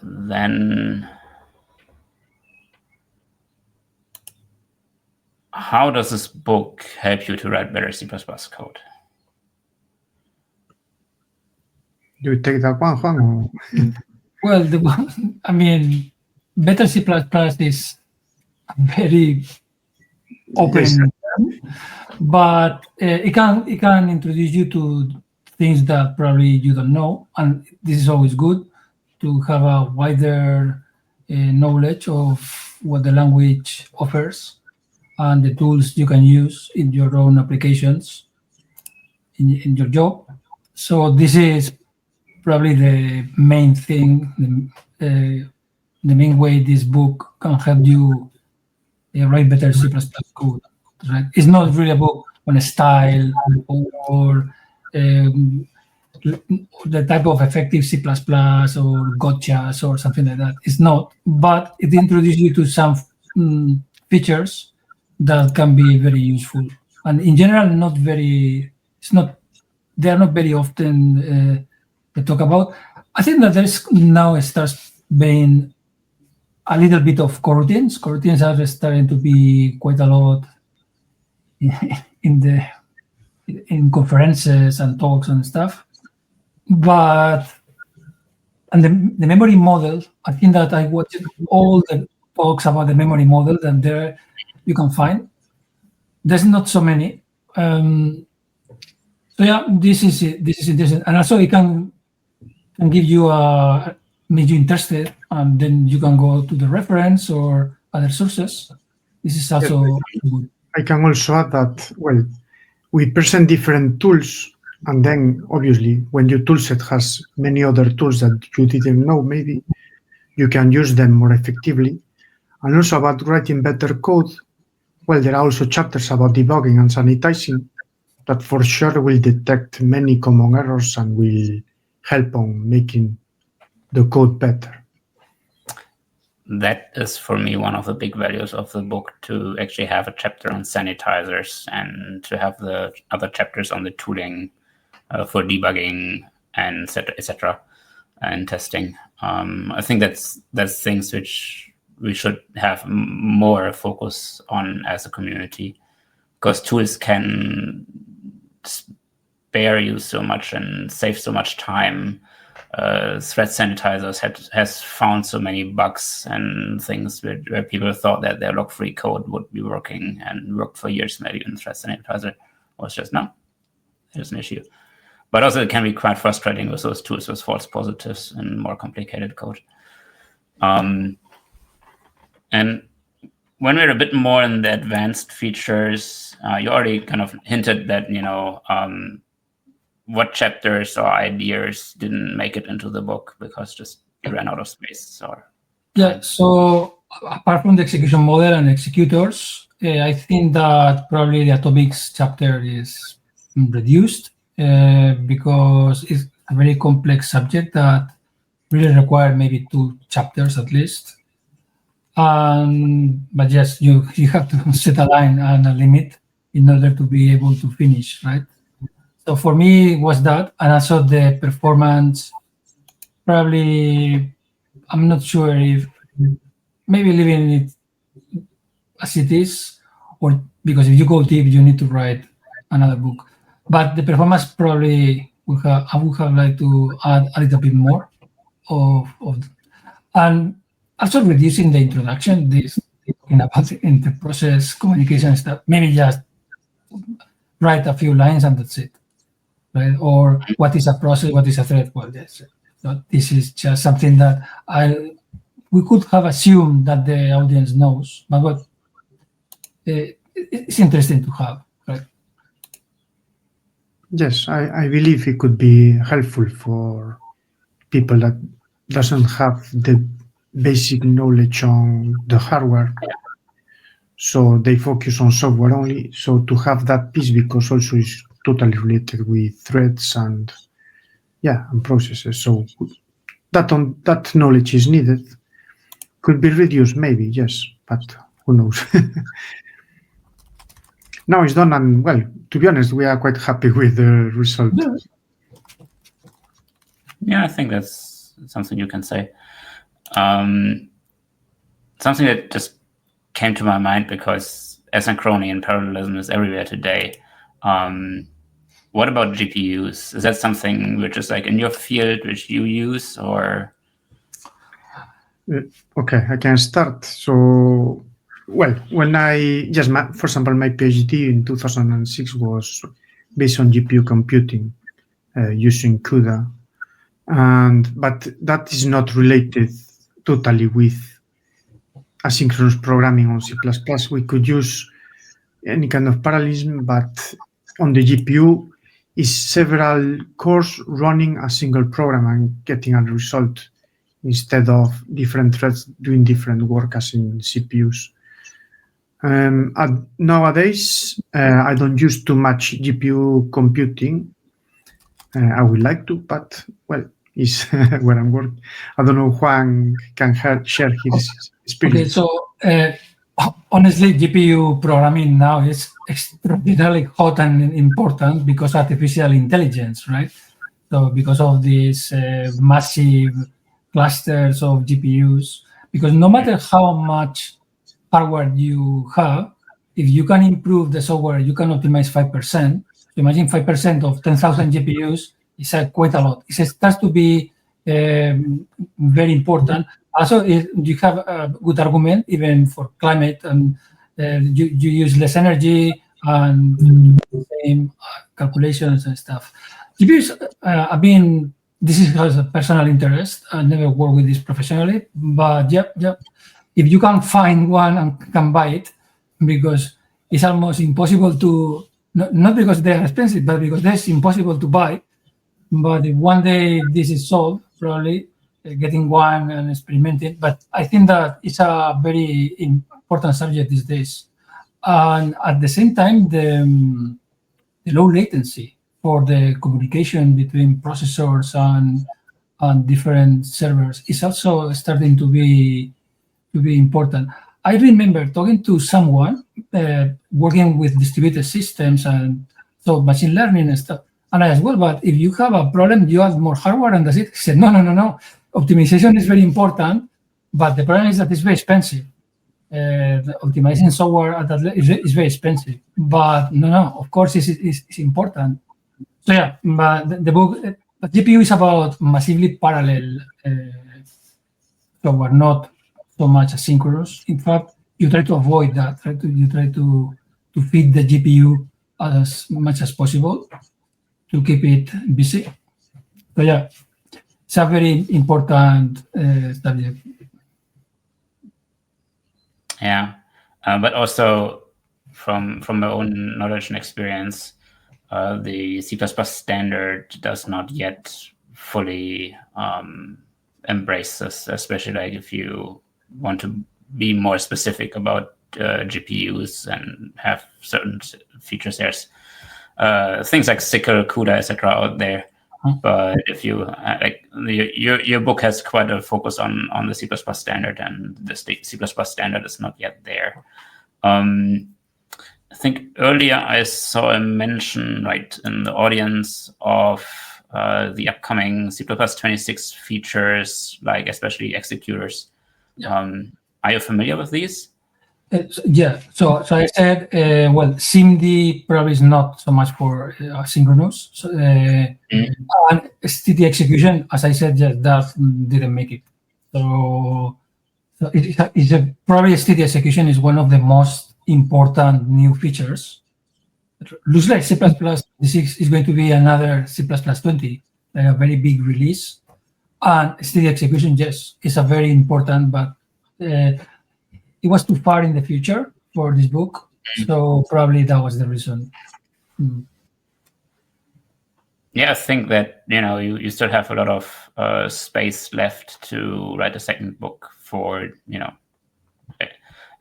then how does this book help you to write better C++ code? You take that one, Juan? Or? Well, better C++ is a very open term, but it can introduce you to things that probably you don't know, and this is always good to have a wider knowledge of what the language offers and the tools you can use in your own applications in your job. So this is probably the main thing, the main way this book can help you write better C++ code. Right? It's not really a book on a style or the type of effective C++ or gotchas or something like that. It's not, but it introduces you to some features that can be very useful. And in general, they are not very often talk about. I think that there's now starts being a little bit of coroutines. Coroutines are starting to be quite a lot in conferences and talks and stuff. But the memory model, I think that I watched all the talks about the memory model that there you can find. There's not so many. So yeah, this is interesting, and also it can give you make you interested, and then you can go to the reference or other sources. This is also good. I can also add that, well, we present different tools, and then obviously when your toolset has many other tools that you didn't know, maybe you can use them more effectively. And also about writing better code, well, there are also chapters about debugging and sanitizing that for sure will detect many common errors and will help on making the code better. That is, for me, one of the big values of the book, to actually have a chapter on sanitizers and to have the other chapters on the tooling for debugging and et cetera, and testing. I think that's things which we should have more focus on as a community, because tools can spare you so much and save so much time. Threat Sanitizers has found so many bugs and things where people thought that their log-free code would be working and worked for years. Maybe in Threat Sanitizer was just, no, there's an issue. But also it can be quite frustrating with those tools with false positives and more complicated code. And when we're a bit more in the advanced features, you already kind of hinted that, what chapters or ideas didn't make it into the book because just you ran out of space? Or yeah, so apart from the execution model and executors, I think that probably the atomics chapter is reduced because it's a very complex subject that really require maybe 2 chapters at least. But yes, you have to set a line and a limit in order to be able to finish, right? So for me, it was that, and also the performance. Probably, I'm not sure if maybe leaving it as it is, or because if you go deep, you need to write another book. But the performance probably I would have liked to add a little bit more of and also reducing the introduction. This talking about the inter-process communication stuff. Maybe just write a few lines and that's it. Right? Or what is a process, what is a thread? Well, this is just something that we could have assumed that the audience knows, but it's interesting to have, right? Yes, I believe it could be helpful for people that doesn't have the basic knowledge on the hardware. So they focus on software only. So to have that piece, because also it's totally related with threads and processes. So that knowledge is needed. Could be reduced, maybe, yes, but who knows? Now it's done, and well, to be honest, we are quite happy with the result. Yeah, I think that's something you can say. Something that just came to my mind, because asynchrony and parallelism is everywhere today. What about GPUs? Is that something which is like in your field, which you use, or? Okay, I can start. So, well, when for example, my PhD in 2006 was based on GPU computing using CUDA, but that is not related totally with asynchronous programming on C++. We could use any kind of parallelism, but on the GPU is several cores running a single program and getting a result instead of different threads doing different work as in CPUs. Nowadays, I don't use too much GPU computing. I would like to, but well, is where I'm working. I don't know, Juan can share his experience. Okay, so honestly, GPU programming now is extraordinarily hot and important because artificial intelligence, right? So because of these massive clusters of GPUs, because no matter how much hardware you have, if you can improve the software, you can optimize 5%. Imagine 5% of 10,000 GPUs is quite a lot. It starts to be very important. Also, you have a good argument even for climate, and you use less energy and same calculations and stuff. GPUs, this has a personal interest. I never worked with this professionally, but yeah. If you can find one and can buy it, because it's almost impossible to, not because they are expensive, but because they're impossible to buy. But if one day this is solved, probably getting one and experimenting. But I think that it's a very important subject these days. And at the same time, the low latency for the communication between processors and different servers is also starting to be important. I remember talking to someone working with distributed systems and so machine learning and stuff. And I asked, well, but if you have a problem, you add more hardware and that's it. He said, no. Optimization is very important, but the problem is that it's very expensive. Optimizing software at that level is very expensive. But no, of course it's important. So yeah, but the book, the GPU is about massively parallel software, not so much asynchronous. In fact, you try to avoid that. You try to feed the GPU as much as possible to keep it busy. So yeah, it's a very important subject. Yeah, but also from my own knowledge and experience, the C++ standard does not yet fully embrace this, especially like if you want to be more specific about GPUs and have certain features. There's things like Sickle, CUDA, etc. out there. But if you like, your book has quite a focus on the C++ standard, and the C++ standard is not yet there. I think earlier I saw a mention right in the audience of the upcoming C++ 26 features, like especially executors. Yeah. Are you familiar with these? Yeah, so I said, well, SIMD probably is not so much for asynchronous. So, and STD execution, as I said, just that didn't make it. So probably STD execution is one of the most important new features. It looks like C++ 26 is going to be another C++ 20, like a very big release. And STD execution, yes, is a very important, but it was too far in the future for this book, so probably that was the reason. Yeah, I think that you still have a lot of space left to write a second book for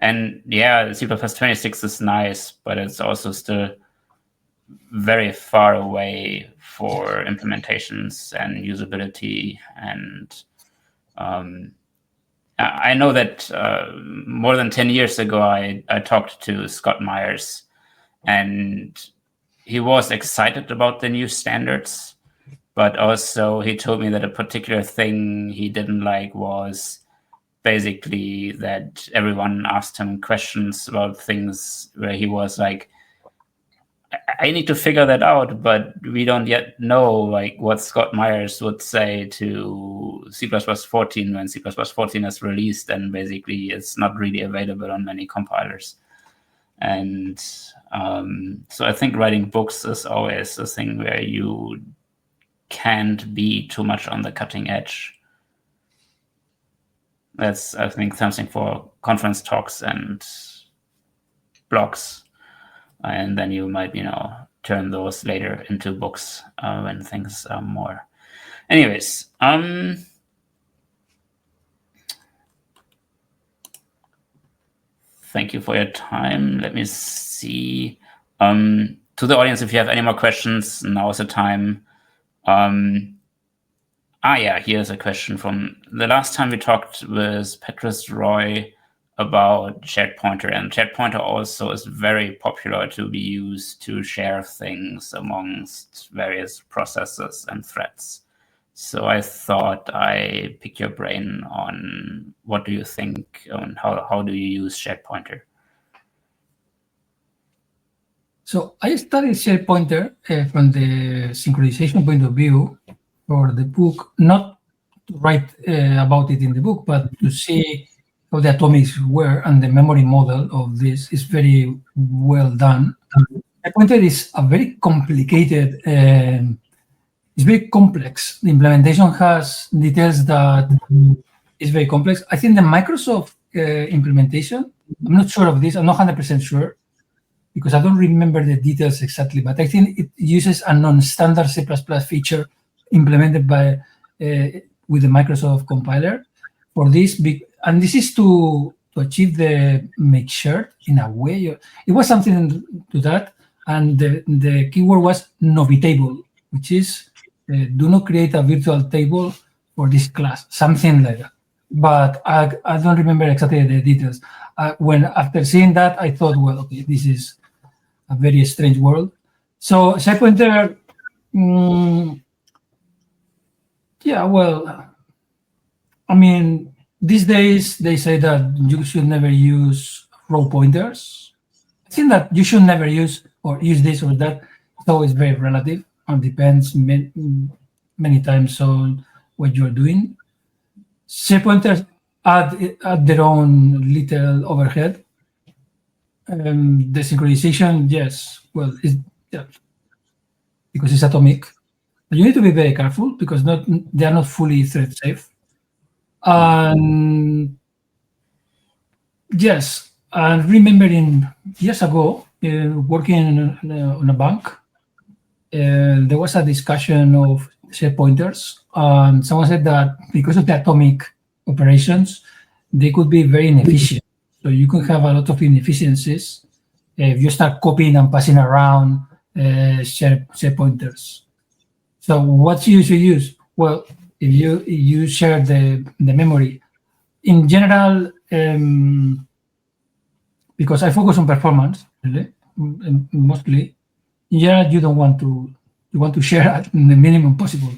and yeah, C++ 26 is nice, but it's also still very far away for implementations and usability. And I know that more than 10 years ago, I talked to Scott Myers, and he was excited about the new standards, but also he told me that a particular thing he didn't like was basically that everyone asked him questions about things where he was like, I need to figure that out, but we don't yet know like what Scott Myers would say to C++ 14 when C++ 14 is released, and basically it's not really available on many compilers. And so I think writing books is always a thing where you can't be too much on the cutting edge. That's, I think, something for conference talks and blogs. And then you might, turn those later into books when things are more. Anyways, thank you for your time. Let me see. To the audience, if you have any more questions, now is the time. Yeah, here's a question from the last time we talked with Petrus Roy about shared pointer, and shared pointer also is very popular to be used to share things amongst various processes and threads. So I thought I pick your brain on what do you think and how do you use shared pointer? So I studied shared pointer from the synchronization point of view for the book, not to write about it in the book, but to see how the atomics were, and the memory model of this is very well done. Shared pointer is a very complicated, it's very complex. The implementation has details that is very complex. I think the Microsoft implementation, I'm not sure of this, I'm not 100% sure, because I don't remember the details exactly, but I think it uses a non-standard C++ feature implemented by with the Microsoft compiler for this big, and this is to achieve the make shared in a way. It was something to that, and the keyword was novitable, which is do not create a virtual table for this class, something like that. But I don't remember exactly the details. When after seeing that, I thought, well, okay, this is a very strange world. So shared pointer, yeah, well, I mean, these days they say that you should never use row pointers. I think that you should never use or use this or that. It's always very relative and depends many times on what you're doing. Shared pointers add their own little overhead. The synchronization, yes, well, because it's atomic. But you need to be very careful because they are not fully thread safe. And yes, and remembering years ago, working on a bank, there was a discussion of shared pointers. And someone said that because of the atomic operations, they could be very inefficient. So you could have a lot of inefficiencies if you start copying and passing around shared pointers. So what you should use? Well, if you share the memory, in general, because I focus on performance, really, mostly, in general, you want to share at the minimum possible.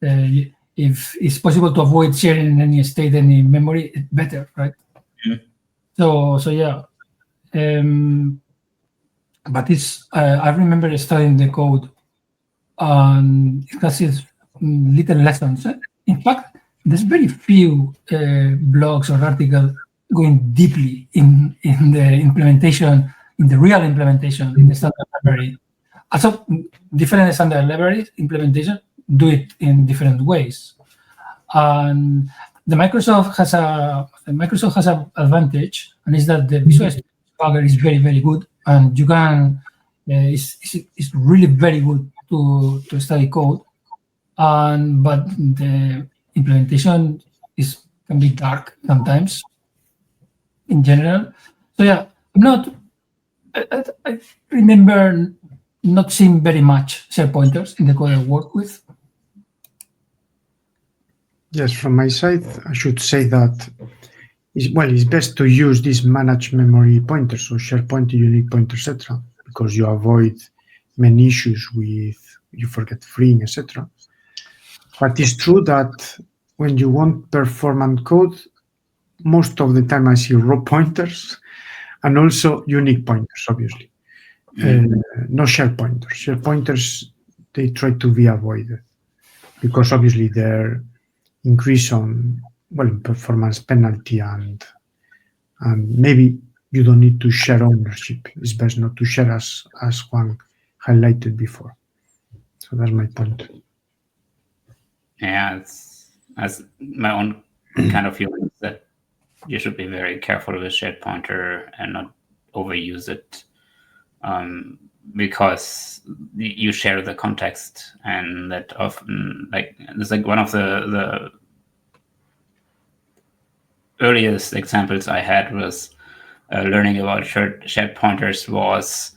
If it's possible to avoid sharing in any state, any memory, it's better, right? Mm-hmm. So yeah. But it's I remember studying the code, and it has its little lessons. In fact, there's very few blogs or articles going deeply in the implementation, in the real implementation, in the standard library. Also, different standard libraries implementation do it in different ways. And the Microsoft has an advantage, and is that the Visual Studio Debugger is very, very good, and you can it's really very good to study code. But the implementation can be dark sometimes in general. So yeah, I remember not seeing very much shared pointers in the code I work with. Yes, from my side, I should say that it's best to use these managed memory pointers, so shared pointer, unique pointer, etc., because you avoid many issues with you forget freeing, etc. But it's true that when you want performant code, most of the time I see row pointers and also unique pointers, obviously. No shared pointers. Shared pointers, they try to be avoided because obviously they're increase on, well, performance penalty and maybe you don't need to share ownership. It's best not to share as Juan highlighted before. So that's my point. Yeah, as my own kind of feeling is that you should be very careful with shared pointer and not overuse it, because you share the context, and that often, like, it's like one of the earliest examples I had was learning about shared pointers was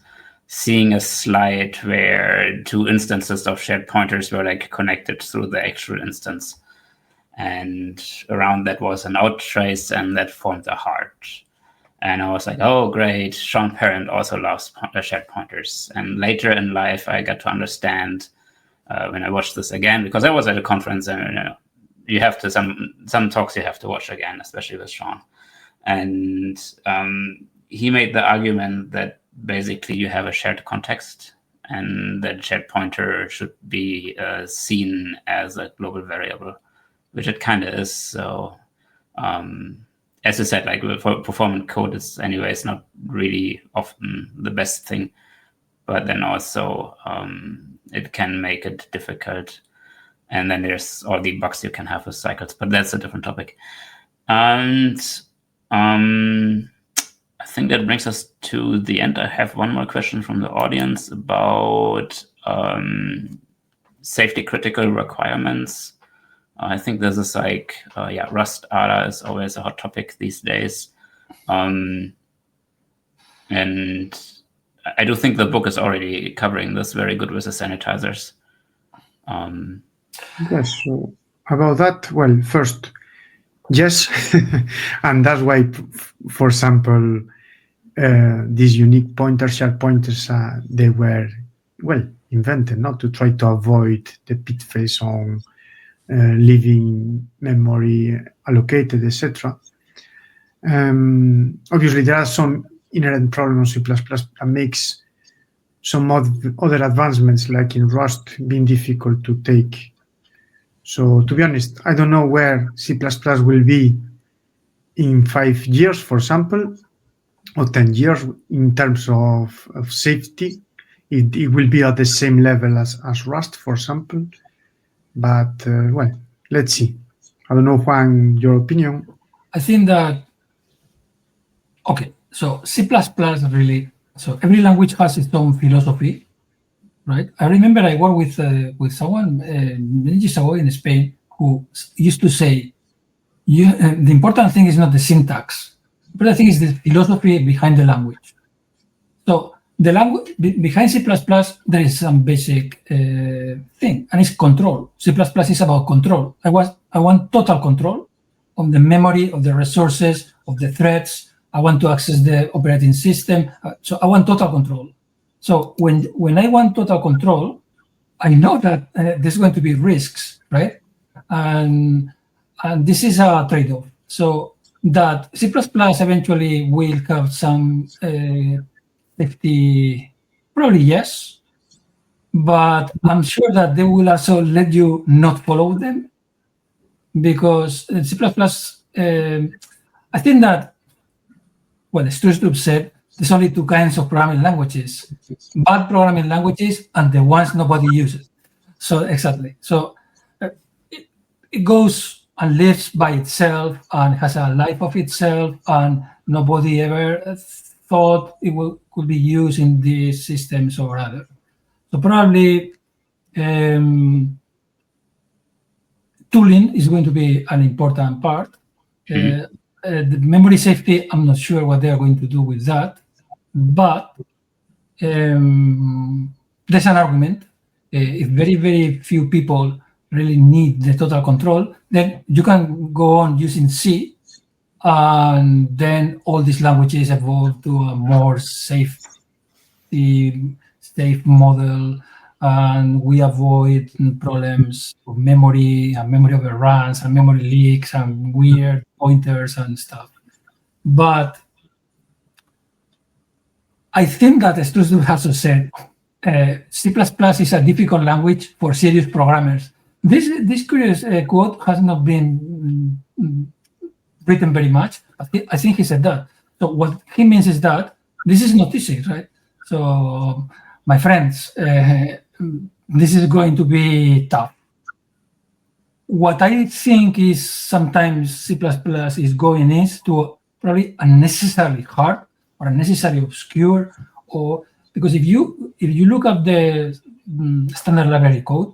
seeing a slide where two instances of shared pointers were like connected through the actual instance. And around that was an out trace, and that formed a heart. And I was like, oh, great. Sean Parent also loves shared pointers. And later in life, I got to understand when I watched this again, because I was at a conference, and you have to, some talks you have to watch again, especially with Sean. And he made the argument that basically you have a shared context, and that shared pointer should be seen as a global variable, which it kind of is. So as I said, like for performant code, it's anyways not really often the best thing, but then also it can make it difficult. And then there's all the bugs you can have with cycles, but that's a different topic. And I think that brings us to the end. I have one more question from the audience about safety critical requirements. I think this is like, Rust ADA is always a hot topic these days. And I do think the book is already covering this very good with the sanitizers. Yes, so about that, well, first, yes, and that's why, for example, these unique pointers, shared pointers, they were, well, invented, not to try to avoid the pitfalls on leaving memory allocated, etc. Obviously, there are some inherent problems in C++ that makes some other advancements, like in Rust, being difficult to take. So, to be honest, I don't know where C++ will be in 5 years, for example, or 10 years in terms of safety. It will be at the same level as Rust, for example. But, well, let's see. I don't know, Juan, your opinion? I think that, okay, so C++ really, so every language has its own philosophy, right? I remember I worked with someone many years ago in Spain who used to say, the important thing is not the syntax. The important thing is the philosophy behind the language. So the language behind C++, there is some basic thing, and it's control. C++ is about control. I want total control of the memory, of the resources, of the threads. I want to access the operating system. So I want total control. So when I want total control, I know that there's going to be risks, right? And this is a trade-off. So that C++ eventually will have some safety, probably yes, but I'm sure that they will also let you not follow them, because C++, I think that, well, as Strustrup said, there's only two kinds of programming languages: bad programming languages and the ones nobody uses. So exactly. So it goes and lives by itself and has a life of itself, and nobody ever thought it could be used in these systems or other. So probably tooling is going to be an important part. The memory safety, I'm not sure what they're going to do with that, but there's an argument. If very, very few people really need the total control, then you can go on using C, and then all these languages evolve to a more safe model, and we avoid problems of memory and memory overruns and memory leaks and weird pointers and stuff. But I think that, as Struss also said, C++ is a difficult language for serious programmers. This curious quote has not been written very much. I think he said that. So what he means is that this is not easy, right? So my friends, this is going to be tough. What I think is sometimes C++ is going is to probably unnecessarily hard or unnecessarily obscure, or because if you look at the standard library code,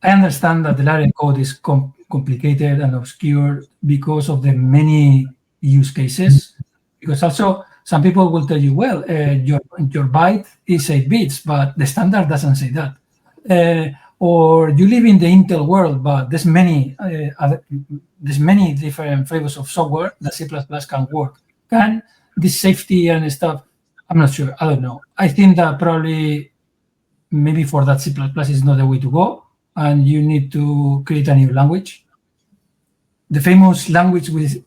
I understand that the library code is complicated and obscure because of the many use cases. Because also some people will tell you, well, your byte is 8 bits, but the standard doesn't say that. Or you live in the Intel world, but there's many different flavors of software that C++ can work. Can this safety and stuff? I'm not sure. I don't know. I think that probably maybe for that C++ is not the way to go, and you need to create a new language. The famous language which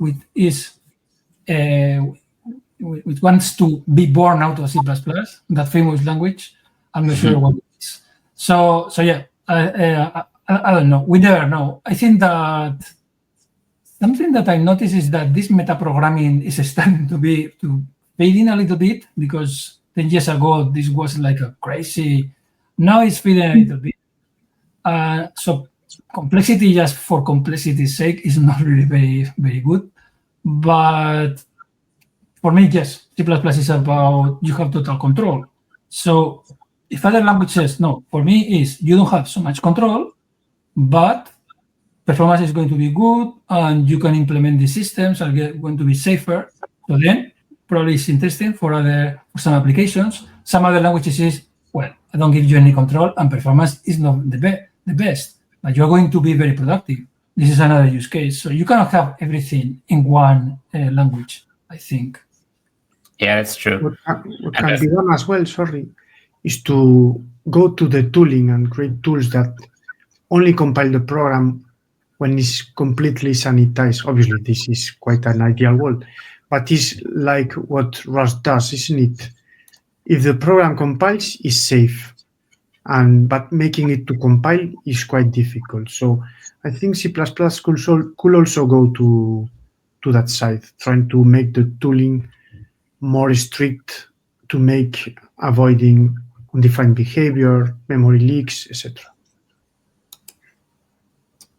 wants to be born out of C++, that famous language. I'm not sure what it is. So yeah, I don't know. We never know. I think that something that I noticed is that this metaprogramming is starting to fade in a little bit, because 10 years ago this was like a crazy. Now it's fading a little bit. So complexity just for complexity's sake is not really very, very good. But for me, yes, C++ is about you have total control. So if other languages, no, for me is you don't have so much control, but performance is going to be good, and you can implement the systems are going to be safer. So then probably it's interesting for some applications. Some other languages is, well, I don't give you any control and performance is not the best, but you're going to be very productive. This is another use case. So you cannot have everything in one language, I think. Yeah, that's true. What can be done as well, is to go to the tooling and create tools that only compile the program when it's completely sanitized. Obviously, this is quite an ideal world, but it's like what Rust does, isn't it? If the program compiles, it's safe, but making it to compile is quite difficult. So I think C++ could also go to that side, trying to make the tooling more strict to make avoiding undefined behavior, memory leaks, etc.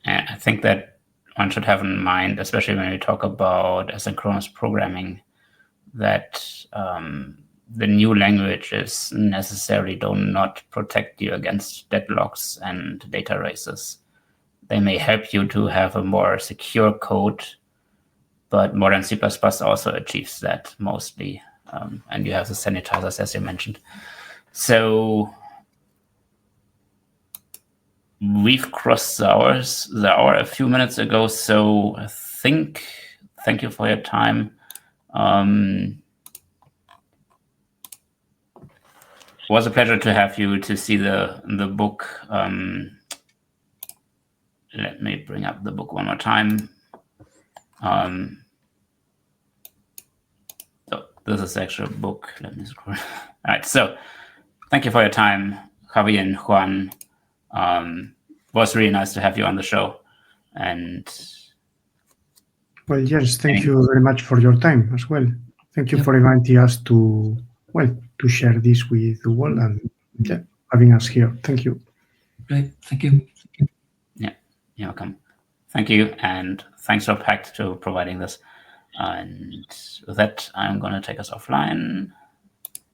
I think that one should have in mind, especially when we talk about asynchronous programming, that the new languages necessarily do not protect you against deadlocks and data races. They may help you to have a more secure code, but modern C++ also achieves that mostly. And you have the sanitizers, as you mentioned. So we've crossed the hour a few minutes ago. So I think, thank you for your time. It was a pleasure to have you to see the book. Let me bring up the book one more time. So this is actually a book. Let me scroll. All right. So thank you for your time, Javier and Juan. It was really nice to have you on the show. And well, yes, thank you very much for your time as well. Thank you for inviting us to share this with the world and having us here. Thank you. Great. Thank you. Yeah, you're welcome. Thank you. And thanks to Pact to providing this. And with that, I'm going to take us offline.